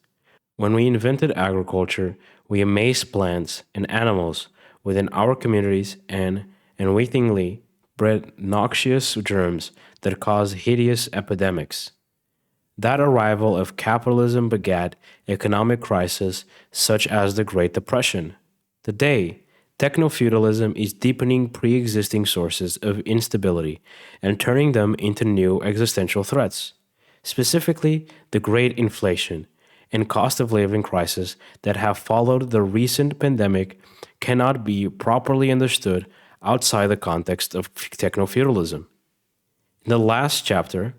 When we invented agriculture, we amazed plants and animals within our communities and unwittingly bred noxious germs that cause hideous epidemics. That arrival of capitalism begat economic crises such as the Great Depression. Today, techno-feudalism is deepening pre-existing sources of instability and turning them into new existential threats, specifically the great inflation and cost of living crisis that have followed the recent pandemic cannot be properly understood outside the context of techno-feudalism. In the last chapter,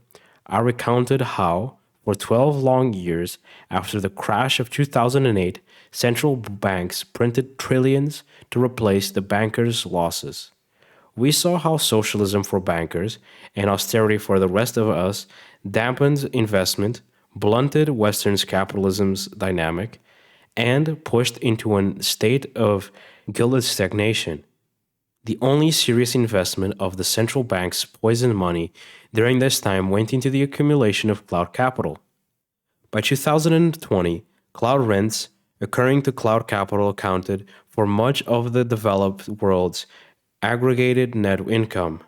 I recounted how, for 12 long years after the crash of 2008, central banks printed trillions to replace the bankers' losses. We saw how socialism for bankers and austerity for the rest of us dampened investment, blunted Western's capitalism's dynamic, and pushed into a state of gilded stagnation. The only serious investment of the central bank's poisoned money during this time went into the accumulation of cloud capital. By 2020, cloud rents occurring to cloud capital accounted for much of the developed world's aggregated net income.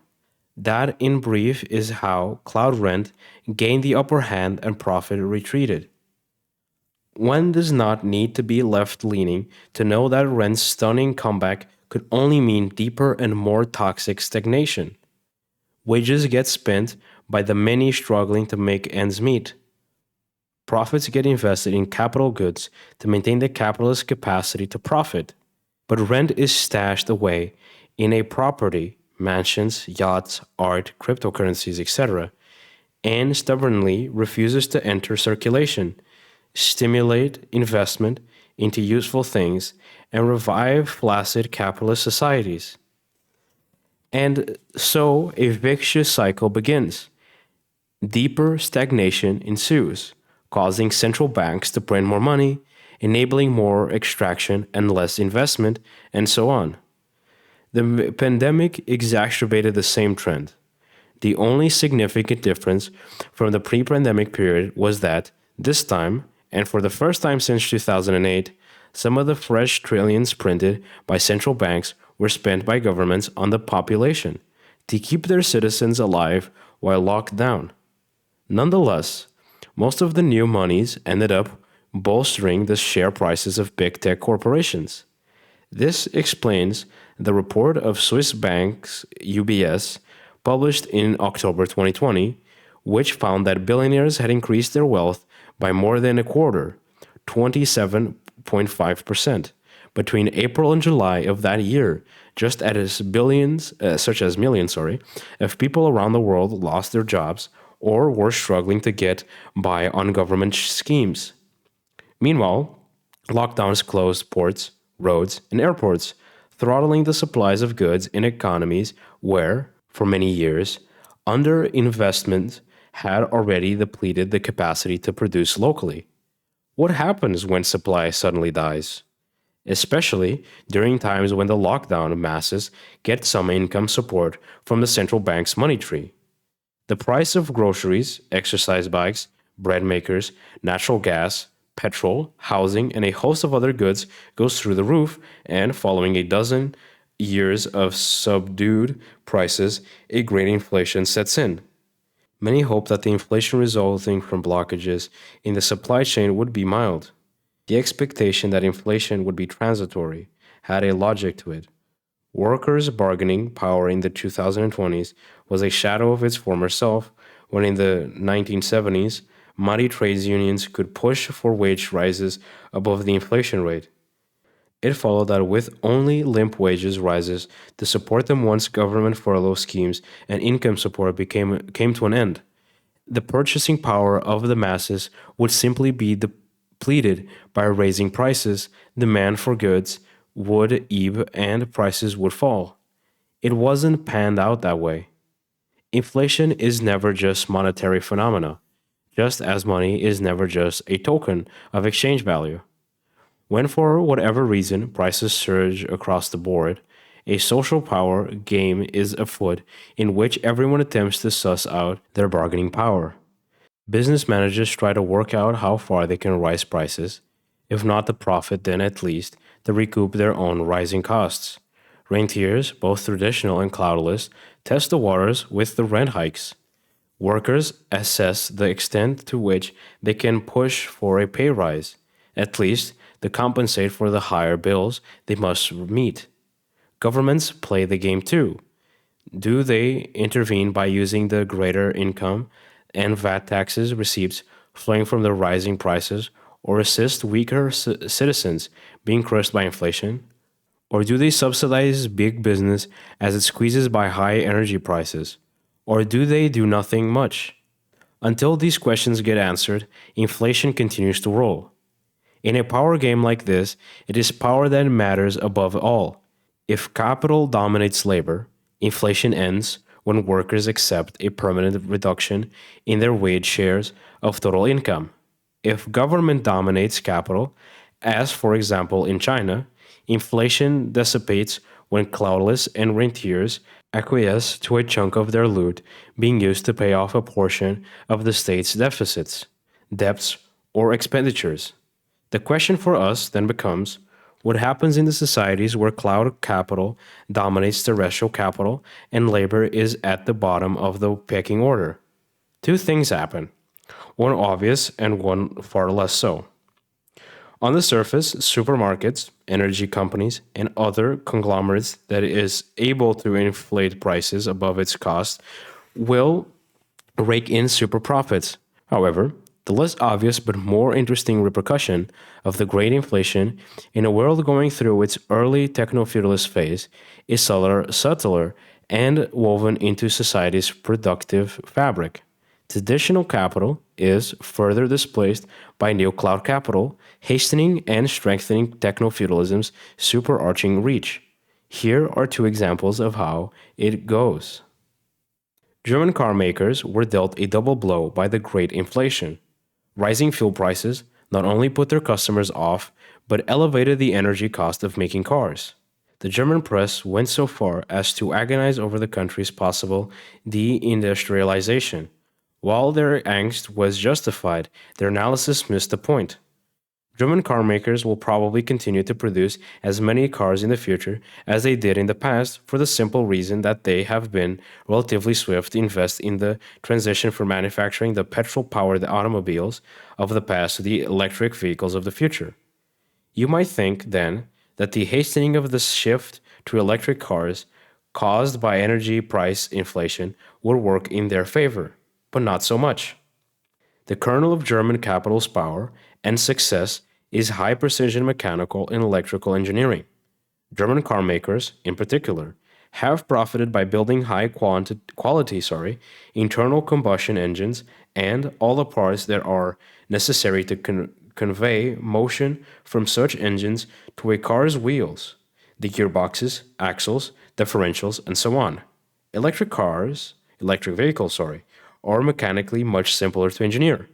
That, in brief, is how cloud rent gained the upper hand and profit retreated. One does not need to be left-leaning to know that rent's stunning comeback could only mean deeper and more toxic stagnation. Wages get spent by the many struggling to make ends meet. Profits get invested in capital goods to maintain the capitalist capacity to profit. But rent is stashed away in a property, mansions, yachts, art, cryptocurrencies, etc., and stubbornly refuses to enter circulation, stimulate investment into useful things, and revive flaccid capitalist societies. And so a vicious cycle begins. Deeper stagnation ensues, causing central banks to print more money, enabling more extraction and less investment, and so on. The pandemic exacerbated the same trend. The only significant difference from the pre pandemic period was that, this time, and for the first time since 2008, some of the fresh trillions printed by central banks were spent by governments on the population to keep their citizens alive while locked down. Nonetheless, most of the new monies ended up bolstering the share prices of big tech corporations. This explains the report of Swiss banks UBS published in October 2020, which found that billionaires had increased their wealth by more than a quarter, 27.5%, between April and July of that year, just as millions, of people around the world lost their jobs or were struggling to get by on government schemes. Meanwhile, lockdowns closed ports, roads, and airports, throttling the supplies of goods in economies where, for many years, underinvestment had already depleted the capacity to produce locally. What happens when supply suddenly dies? Especially during times when the lockdown masses get some income support from the central bank's money tree. The price of groceries, exercise bikes, bread makers, natural gas, petrol, housing, and a host of other goods goes through the roof, and following a dozen years of subdued prices, a great inflation sets in. Many hope that the inflation resulting from blockages in the supply chain would be mild. The expectation that inflation would be transitory had a logic to it. Workers' bargaining power in the 2020s was a shadow of its former self, when in the 1970s, mighty trades unions could push for wage rises above the inflation rate. It followed that with only limp wages rises to support them once government furlough schemes and income support came to an end, the purchasing power of the masses would simply be depleted by raising prices, demand for goods would ebb, and prices would fall. It wasn't panned out that way. Inflation is never just monetary phenomena, just as money is never just a token of exchange value. When, for whatever reason, prices surge across the board, a social power game is afoot in which everyone attempts to suss out their bargaining power. Business managers try to work out how far they can rise prices, if not the profit, then at least to recoup their own rising costs. Rentiers, both traditional and cloudless, test the waters with the rent hikes. Workers assess the extent to which they can push for a pay rise, at least to compensate for the higher bills they must meet. Governments play the game too. Do they intervene by using the greater income and VAT taxes receipts flowing from the rising prices, or assist weaker citizens being crushed by inflation? Or do they subsidize big business as it squeezes by high energy prices? Or do they do nothing much? Until these questions get answered, inflation continues to roll. In a power game like this, it is power that matters above all. If capital dominates labor, inflation ends when workers accept a permanent reduction in their wage shares of total income. If government dominates capital, as for example in China, inflation dissipates when cloudless and rentiers acquiesce to a chunk of their loot being used to pay off a portion of the state's deficits, debts, or expenditures. The question for us then becomes, what happens in the societies where cloud capital dominates terrestrial capital and labor is at the bottom of the pecking order? Two things happen, one obvious and one far less so. On the surface, supermarkets, energy companies, and other conglomerates that is able to inflate prices above its cost will rake in super profits. However, the less obvious but more interesting repercussion of the great inflation in a world going through its early techno-feudalist phase is subtler and woven into society's productive fabric. Traditional capital is further displaced by new cloud capital, hastening and strengthening techno-feudalism's superarching reach. Here are two examples of how it goes. German car makers were dealt a double blow by the great inflation. Rising fuel prices not only put their customers off, but elevated the energy cost of making cars. The German press went so far as to agonize over the country's possible deindustrialization. While their angst was justified, their analysis missed the point. German car makers will probably continue to produce as many cars in the future as they did in the past for the simple reason that they have been relatively swift to invest in the transition from manufacturing the petrol-powered automobiles of the past to the electric vehicles of the future. You might think, then, that the hastening of this shift to electric cars caused by energy price inflation would work in their favor, but not so much. The kernel of German capital's power and success is high-precision mechanical and electrical engineering. German car makers, in particular, have profited by building high-quality internal combustion engines and all the parts that are necessary to convey motion from such engines to a car's wheels, the gearboxes, axles, differentials, and so on. Electric vehicles, are mechanically much simpler to engineer.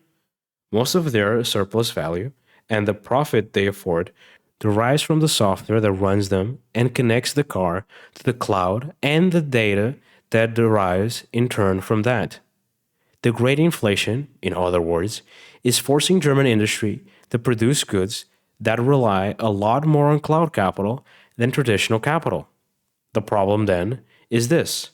Most of their surplus value and the profit they afford derives from the software that runs them and connects the car to the cloud and the data that derives in turn from that. The great inflation, in other words, is forcing German industry to produce goods that rely a lot more on cloud capital than traditional capital. The problem, then, is this.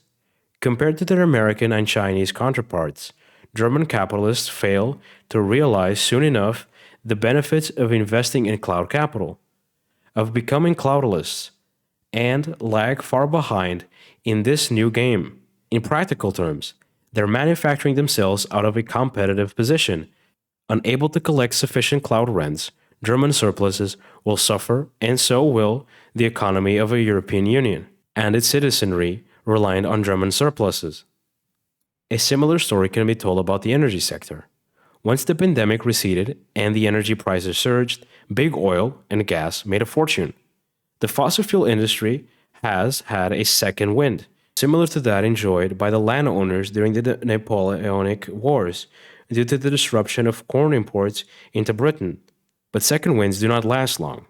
Compared to their American and Chinese counterparts, German capitalists fail to realize soon enough the benefits of investing in cloud capital, of becoming cloudalists, and lag far behind in this new game. In practical terms, they're manufacturing themselves out of a competitive position. Unable to collect sufficient cloud rents, German surpluses will suffer, and so will the economy of a European Union and its citizenry reliant on German surpluses. A similar story can be told about the energy sector. Once the pandemic receded and the energy prices surged, big oil and gas made a fortune. The fossil fuel industry has had a second wind, similar to that enjoyed by the landowners during the Napoleonic Wars, due to the disruption of corn imports into Britain. But second winds do not last long.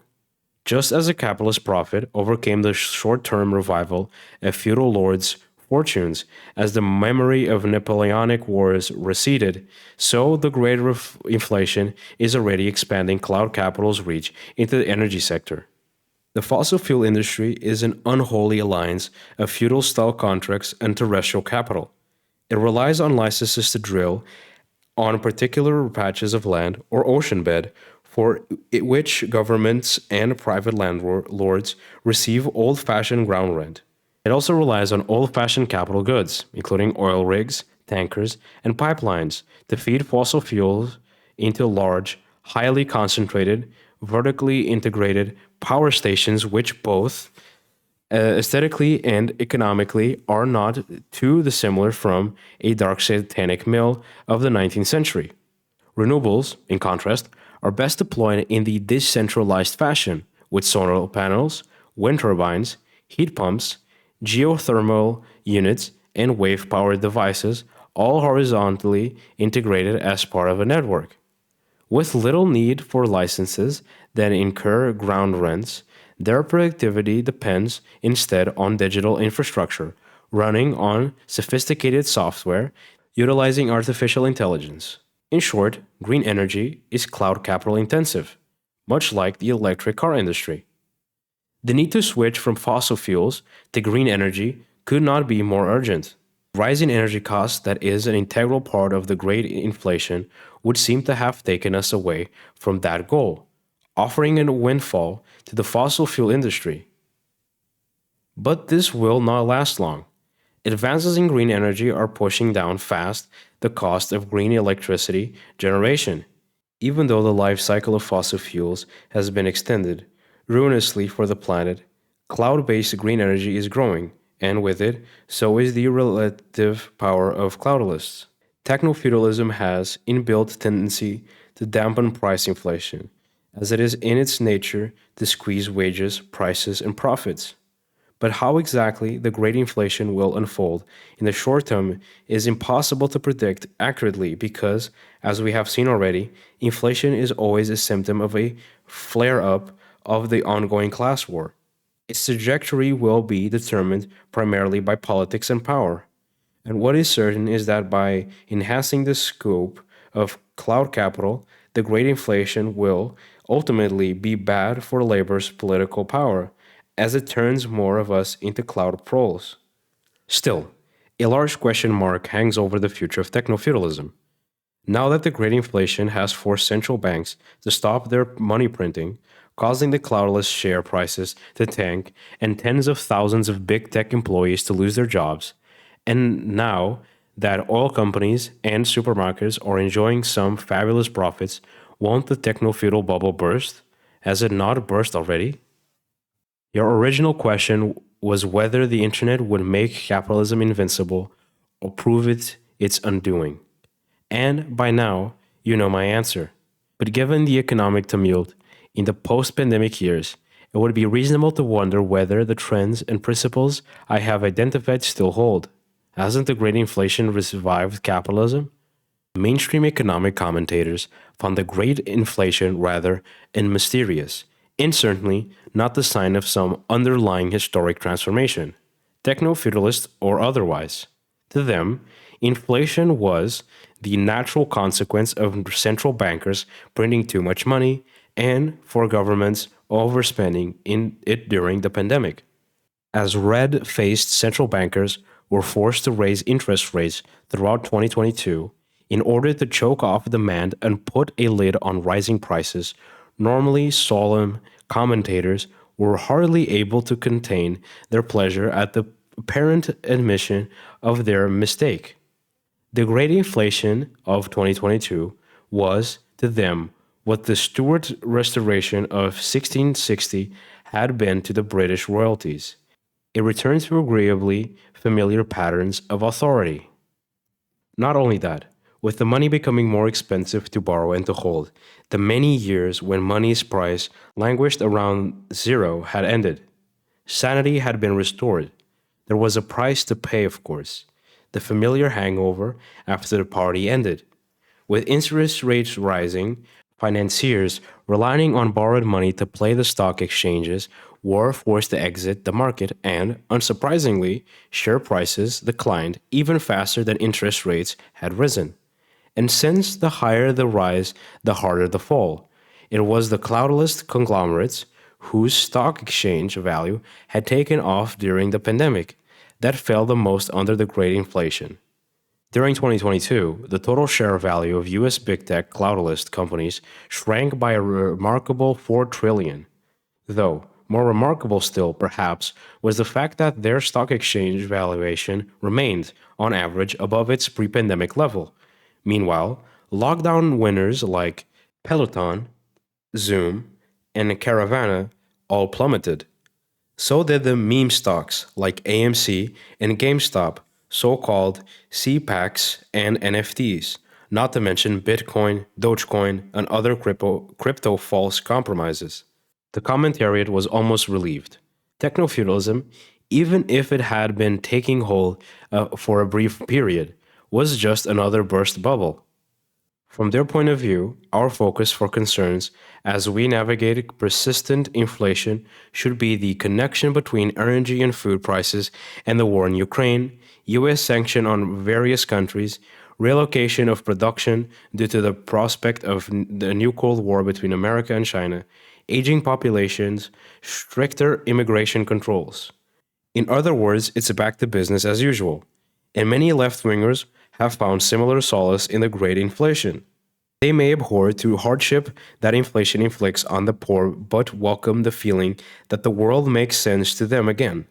Just as the capitalist profit overcame the short-term revival of feudal lords' fortunes as the memory of Napoleonic Wars receded, so the great inflation is already expanding cloud capital's reach into the energy sector. The fossil fuel industry is an unholy alliance of feudal-style contracts and terrestrial capital. It relies on licenses to drill on particular patches of land or ocean bed for which governments and private landlords receive old-fashioned ground rent. It also relies on old-fashioned capital goods, including oil rigs, tankers, and pipelines, to feed fossil fuels into large, highly concentrated, vertically integrated power stations which both aesthetically and economically are not too dissimilar from a dark satanic mill of the 19th century. Renewables, in contrast, are best deployed in the decentralized fashion, with solar panels, wind turbines, heat pumps, geothermal units, and wave-powered devices, all horizontally integrated as part of a network. With little need for licenses that incur ground rents, their productivity depends instead on digital infrastructure, running on sophisticated software, utilizing artificial intelligence. In short, green energy is cloud capital intensive, much like the electric car industry. The need to switch from fossil fuels to green energy could not be more urgent. Rising energy costs that is an integral part of the great inflation would seem to have taken us away from that goal, offering a windfall to the fossil fuel industry. But this will not last long. Advances in green energy are pushing down fast the cost of green electricity generation, even though the life cycle of fossil fuels has been extended ruinously for the planet. Cloud-based green energy is growing, and with it, so is the relative power of cloudalists. Technofeudalism has inbuilt tendency to dampen price inflation, as it is in its nature to squeeze wages, prices, and profits. But how exactly the great inflation will unfold in the short term is impossible to predict accurately because, as we have seen already, inflation is always a symptom of a flare up of the ongoing class war. Its trajectory will be determined primarily by politics and power. And what is certain is that by enhancing the scope of cloud capital, the great inflation will ultimately be bad for labor's political power, as it turns more of us into cloud proles. Still, a large question mark hangs over the future of technofeudalism. Now that the great inflation has forced central banks to stop their money printing, causing the cloudless share prices to tank and tens of thousands of big tech employees to lose their jobs, and now that oil companies and supermarkets are enjoying some fabulous profits, won't the techno-feudal bubble burst? Has it not burst already? Your original question was whether the internet would make capitalism invincible or prove its undoing. And by now, you know my answer. But given the economic tumult in the post pandemic years, it would be reasonable to wonder whether the trends and principles I have identified still hold. Hasn't the great inflation revived capitalism? Mainstream economic commentators found the great inflation rather mysterious, and certainly not the sign of some underlying historic transformation, techno-feudalist or otherwise. To them, inflation was the natural consequence of central bankers printing too much money and for governments overspending in it during the pandemic. As red-faced central bankers were forced to raise interest rates throughout 2022 in order to choke off demand and put a lid on rising prices, normally solemn commentators were hardly able to contain their pleasure at the apparent admission of their mistake. The great inflation of 2022 was, to them, what the Stuart Restoration of 1660 had been to the British royalties, a return to agreeably familiar patterns of authority. Not only that, with the money becoming more expensive to borrow and to hold, the many years when money's price languished around zero had ended. Sanity had been restored. There was a price to pay, of course, the familiar hangover after the party ended. With interest rates rising, financiers relying on borrowed money to play the stock exchanges were forced to exit the market and, unsurprisingly, share prices declined even faster than interest rates had risen. And since the higher the rise, the harder the fall, it was the cloudless conglomerates whose stock exchange value had taken off during the pandemic that fell the most under the great inflation. During 2022, the total share value of US big tech cloudless companies shrank by a remarkable 4 trillion. Though, more remarkable still, perhaps, was the fact that their stock exchange valuation remained, on average, above its pre-pandemic level. Meanwhile, lockdown winners like Peloton, Zoom, and Caravana all plummeted. So did the meme stocks like AMC and GameStop, so-called CPACs and NFTs, not to mention Bitcoin, Dogecoin, and other crypto false compromises. The commentariat was almost relieved. Technofeudalism, even if it had been taking hold for a brief period, was just another burst bubble. From their point of view, our focus for concerns as we navigate persistent inflation should be the connection between energy and food prices and the war in Ukraine, US sanction on various countries, relocation of production due to the prospect of the new Cold War between America and China, aging populations, stricter immigration controls. In other words, it's back to business as usual. And many left-wingers have found similar solace in the great inflation. They may abhor the hardship that inflation inflicts on the poor, but welcome the feeling that the world makes sense to them again.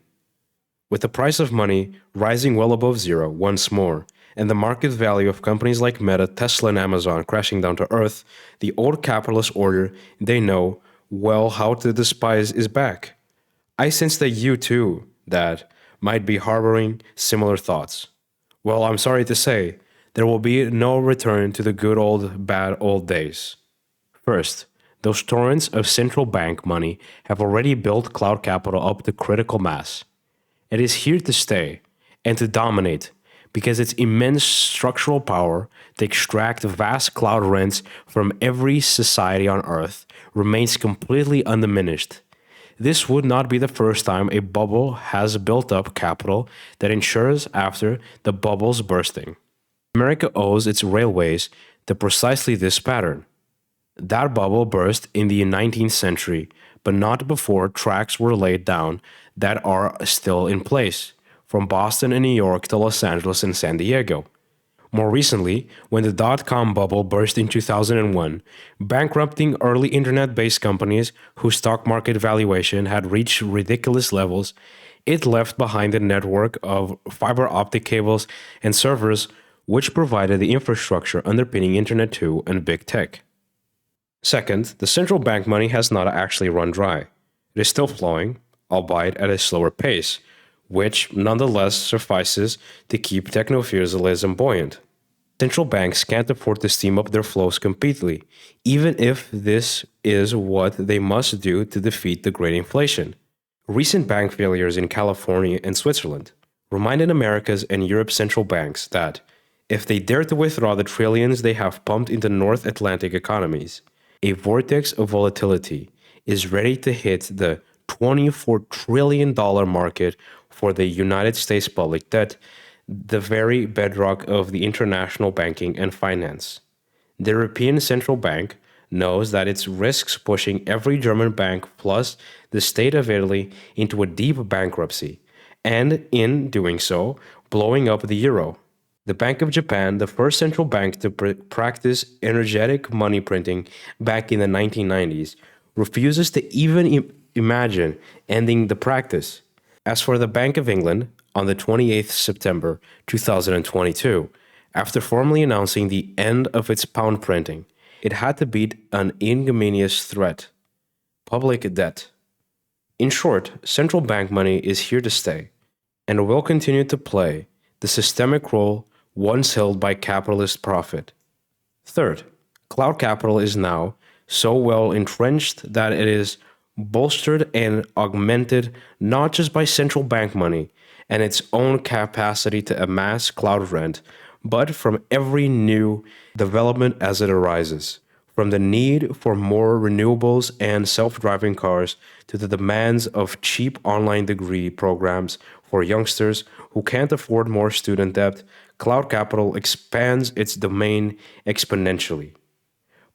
With the price of money rising well above zero once more, and the market value of companies like Meta, Tesla, and Amazon crashing down to earth, the old capitalist order they know well how to despise is back. I sense that you too, Dad, might be harboring similar thoughts. Well, I'm sorry to say, there will be no return to the good old, bad old days. First, those torrents of central bank money have already built cloud capital up to critical mass. It is here to stay and to dominate because its immense structural power to extract vast cloud rents from every society on Earth remains completely undiminished. This would not be the first time a bubble has built up capital that ensures after the bubble's bursting. America owes its railways to precisely this pattern. That bubble burst in the 19th century, but not before tracks were laid down that are still in place, from Boston and New York to Los Angeles and San Diego. More recently, when the dot-com bubble burst in 2001, bankrupting early internet-based companies whose stock market valuation had reached ridiculous levels, it left behind a network of fiber optic cables and servers which provided the infrastructure underpinning Internet 2 and big tech. Second, the central bank money has not actually run dry. It is still flowing, albeit at a slower pace, which nonetheless suffices to keep technofeudalism buoyant. Central banks can't afford to steam up their flows completely, even if this is what they must do to defeat the great inflation. Recent bank failures in California and Switzerland reminded America's and Europe's central banks that, if they dare to withdraw the trillions they have pumped into North Atlantic economies, a vortex of volatility is ready to hit the $24 trillion market for the United States public debt, the very bedrock of the international banking and finance. The European Central Bank knows that it risks pushing every German bank plus the state of Italy into a deep bankruptcy, and in doing so, blowing up the euro. The Bank of Japan, the first central bank to practice energetic money printing back in the 1990s, refuses to even imagine ending the practice. As for the Bank of England, on the 28th September 2022, after formally announcing the end of its pound printing, it had to beat an ignominious threat: public debt. In short, central bank money is here to stay, and will continue to play the systemic role once held by capitalist profit. Third, cloud capital is now so well entrenched that it is bolstered and augmented not just by central bank money and its own capacity to amass cloud rent, but from every new development as it arises, from the need for more renewables and self-driving cars to the demands of cheap online degree programs for youngsters who can't afford more student debt. Cloud capital expands its domain exponentially.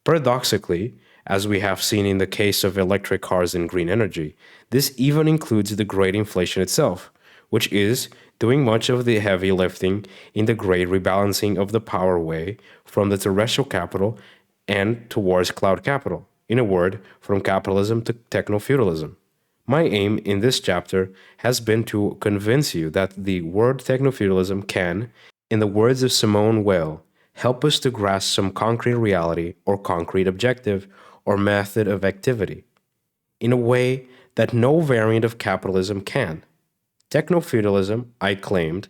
Paradoxically, as we have seen in the case of electric cars and green energy, this even includes the great inflation itself, which is doing much of the heavy lifting in the great rebalancing of the power way from the terrestrial capital and towards cloud capital. In a word, from capitalism to technofeudalism. My aim in this chapter has been to convince you that the word technofeudalism can, in the words of Simone Weil, help us to grasp some concrete reality or concrete objective or method of activity, in a way that no variant of capitalism can. Technofeudalism, I claimed,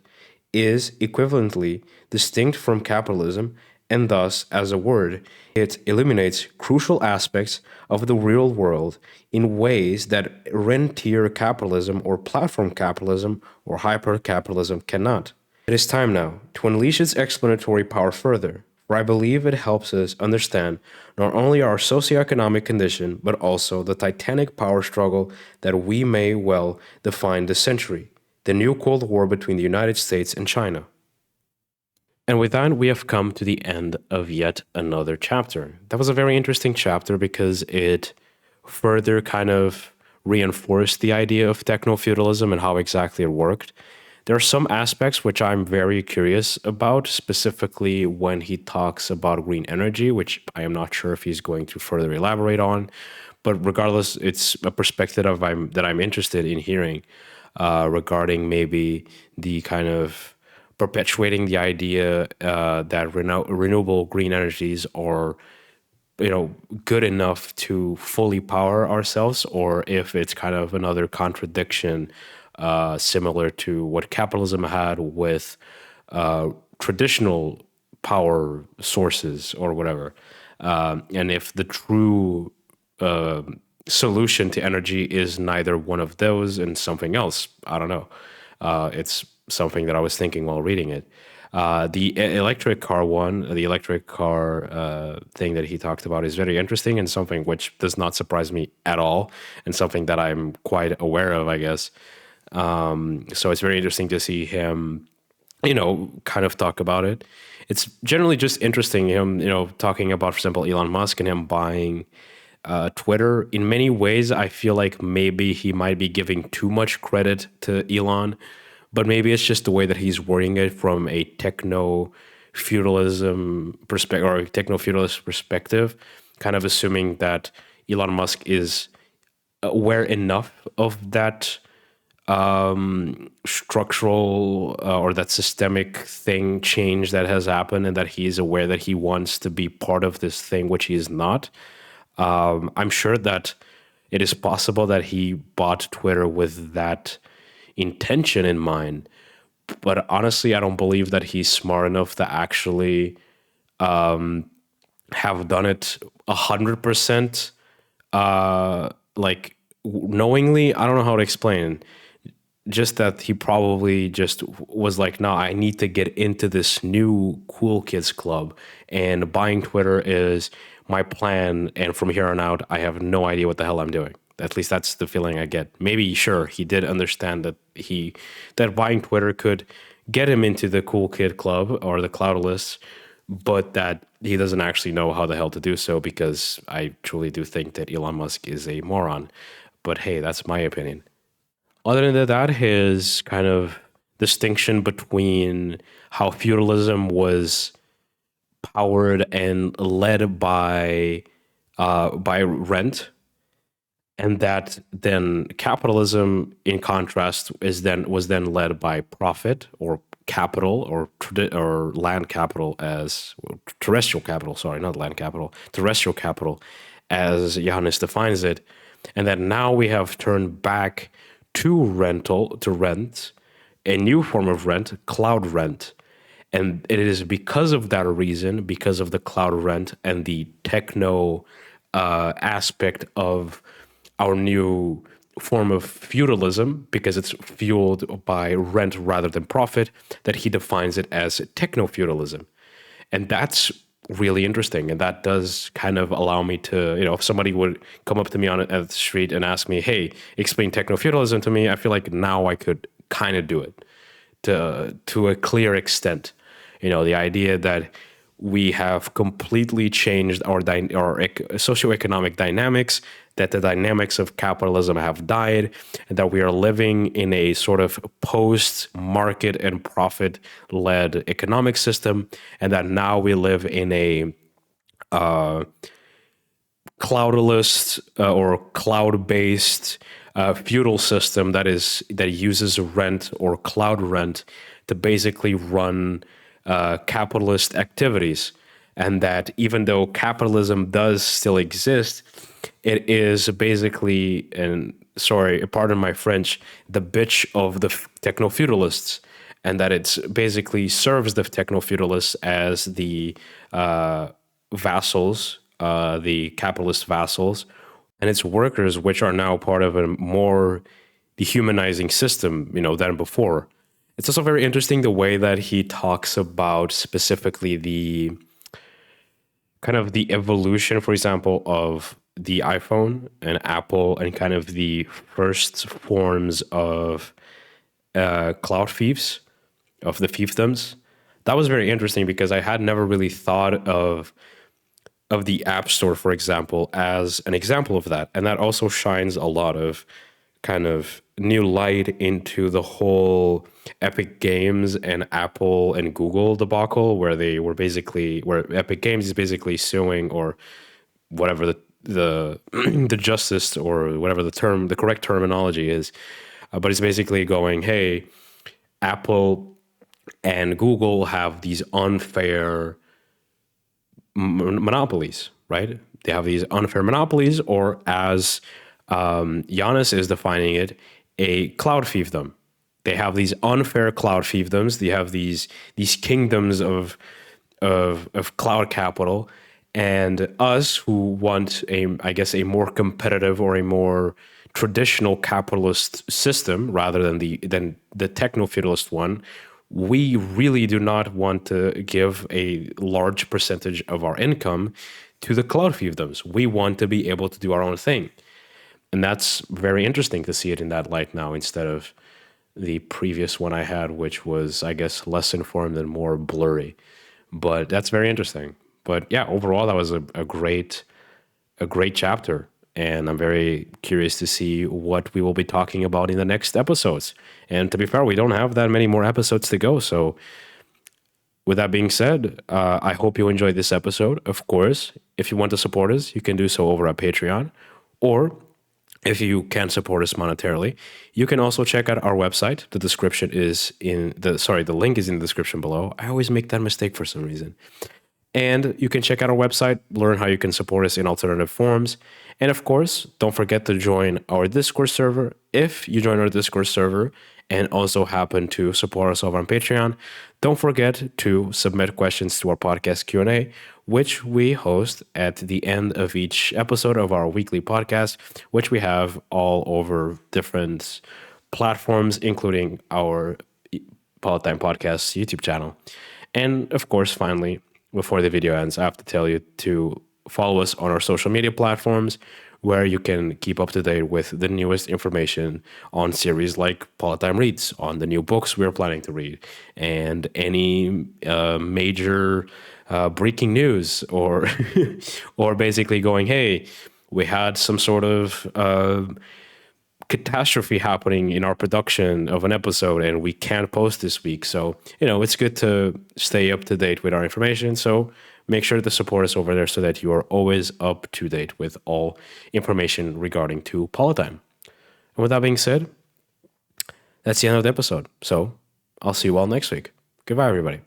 is equivalently distinct from capitalism, and thus, as a word, it eliminates crucial aspects of the real world in ways that rentier capitalism or platform capitalism or hyper-capitalism cannot. It is time now to unleash its explanatory power further, for I believe it helps us understand not only our socioeconomic condition, but also the titanic power struggle that we may well define this century, the new Cold War between the United States and China. And with that, we have come to the end of yet another chapter. That was a very interesting chapter because it further kind of reinforced the idea of techno-feudalism and how exactly it worked. There are some aspects which I'm very curious about, specifically when he talks about green energy, which I am not sure if he's going to further elaborate on. But regardless, it's a perspective that I'm interested in hearing regarding maybe the kind of perpetuating the idea that renewable green energies are, good enough to fully power ourselves, or if it's kind of another contradiction similar to what capitalism had with traditional power sources or whatever. And if the true solution to energy is neither one of those and something else, I don't know. It's something that I was thinking while reading it. Electric car one, the electric car thing that he talked about is very interesting and something which does not surprise me at all, and something that I'm quite aware of, I guess. So it's very interesting to see him, kind of talk about it. It's generally just interesting him, talking about, for example, Elon Musk and him buying Twitter. In many ways, I feel like maybe he might be giving too much credit to Elon, but maybe it's just the way that he's wording it from a techno-feudalism perspective or a techno-feudalist perspective, kind of assuming that Elon Musk is aware enough of that structural or that systemic thing change that has happened, and that he is aware that he wants to be part of this thing, which he is not. I'm sure that it is possible that he bought Twitter with that intention in mind, but honestly, I don't believe that he's smart enough to actually have done it 100%, like knowingly. I don't know how to explain. Just that he probably just was like, no, I need to get into this new cool kids club, and buying Twitter is my plan. And from here on out, I have no idea what the hell I'm doing. At least that's the feeling I get. Maybe, sure, he did understand that buying Twitter could get him into the cool kid club or the cloudalists, but that he doesn't actually know how the hell to do so, because I truly do think that Elon Musk is a moron. But hey, that's my opinion. Other than that, his kind of distinction between how feudalism was powered and led by rent, and that then capitalism, in contrast, was then led by profit or capital or land capital, as terrestrial capital. Sorry, not land capital, terrestrial capital, as Yanis defines it, and that now we have turned back to rent, a new form of rent, cloud rent. And it is because of that reason, because of the cloud rent and the techno aspect of our new form of feudalism, because it's fueled by rent rather than profit, that he defines it as techno-feudalism. And that's really interesting. And that does kind of allow me to, if somebody would come up to me at the street and ask me, hey, explain techno-feudalism to me, I feel like now I could kind of do it to a clear extent. The idea that we have completely changed our socioeconomic dynamics, that the dynamics of capitalism have died, and that we are living in a sort of post-market and profit-led economic system, and that now we live in a cloudless or cloud-based feudal system that uses rent or cloud rent to basically run capitalist activities. And that even though capitalism does still exist, it is basically, and sorry, pardon my French, the bitch of the techno-feudalists, and that it's basically serves the techno-feudalists as the vassals, the capitalist vassals, and its workers, which are now part of a more dehumanizing system, than before. It's also very interesting the way that he talks about specifically the kind of the evolution, for example, of the iPhone and Apple, and kind of the first forms of cloud thieves, of the fiefdoms. That was very interesting because I had never really thought of the App Store, for example, as an example of that. And that also shines a lot of kind of new light into the whole Epic Games and Apple and Google debacle, where where Epic Games is basically suing, or whatever the the justice, or whatever the correct terminology is, but it's basically going, hey, Apple and Google have these unfair monopolies, right? They have these unfair monopolies, or as Yanis is defining it, a cloud fiefdom. They have these unfair cloud fiefdoms. They have these kingdoms of cloud capital, and us who want a more competitive or a more traditional capitalist system rather than the techno-feudalist one, we really do not want to give a large percentage of our income to the cloud fiefdoms. We want to be able to do our own thing. And that's very interesting to see it in that light now instead of the previous one I had, which was, I guess, less informed and more blurry. But that's very interesting. But yeah, overall, that was a great chapter. And I'm very curious to see what we will be talking about in the next episodes. And to be fair, we don't have that many more episodes to go. So with that being said, I hope you enjoyed this episode. Of course, if you want to support us, you can do so over at Patreon. Or if you can support us monetarily, you can also check out our website. The description is the link is in the description below. I always make that mistake for some reason. And you can check out our website, learn how you can support us in alternative forms. And of course, don't forget to join our Discord server. If you join our Discord server and also happen to support us over on Patreon, don't forget to submit questions to our podcast Q&A, which we host at the end of each episode of our weekly podcast, which we have all over different platforms, including our Politdigm podcast YouTube channel. And of course, finally, before the video ends, I have to tell you to follow us on our social media platforms where you can keep up to date with the newest information on series like Politdigm Reads, on the new books we're planning to read, and any major breaking news or or basically going, hey, we had some sort of catastrophe happening in our production of an episode and we can't post this week. So, it's good to stay up to date with our information. So make sure to support us over there so that you are always up to date with all information regarding to Politdigm. And with that being said, that's the end of the episode. So I'll see you all next week. Goodbye, everybody.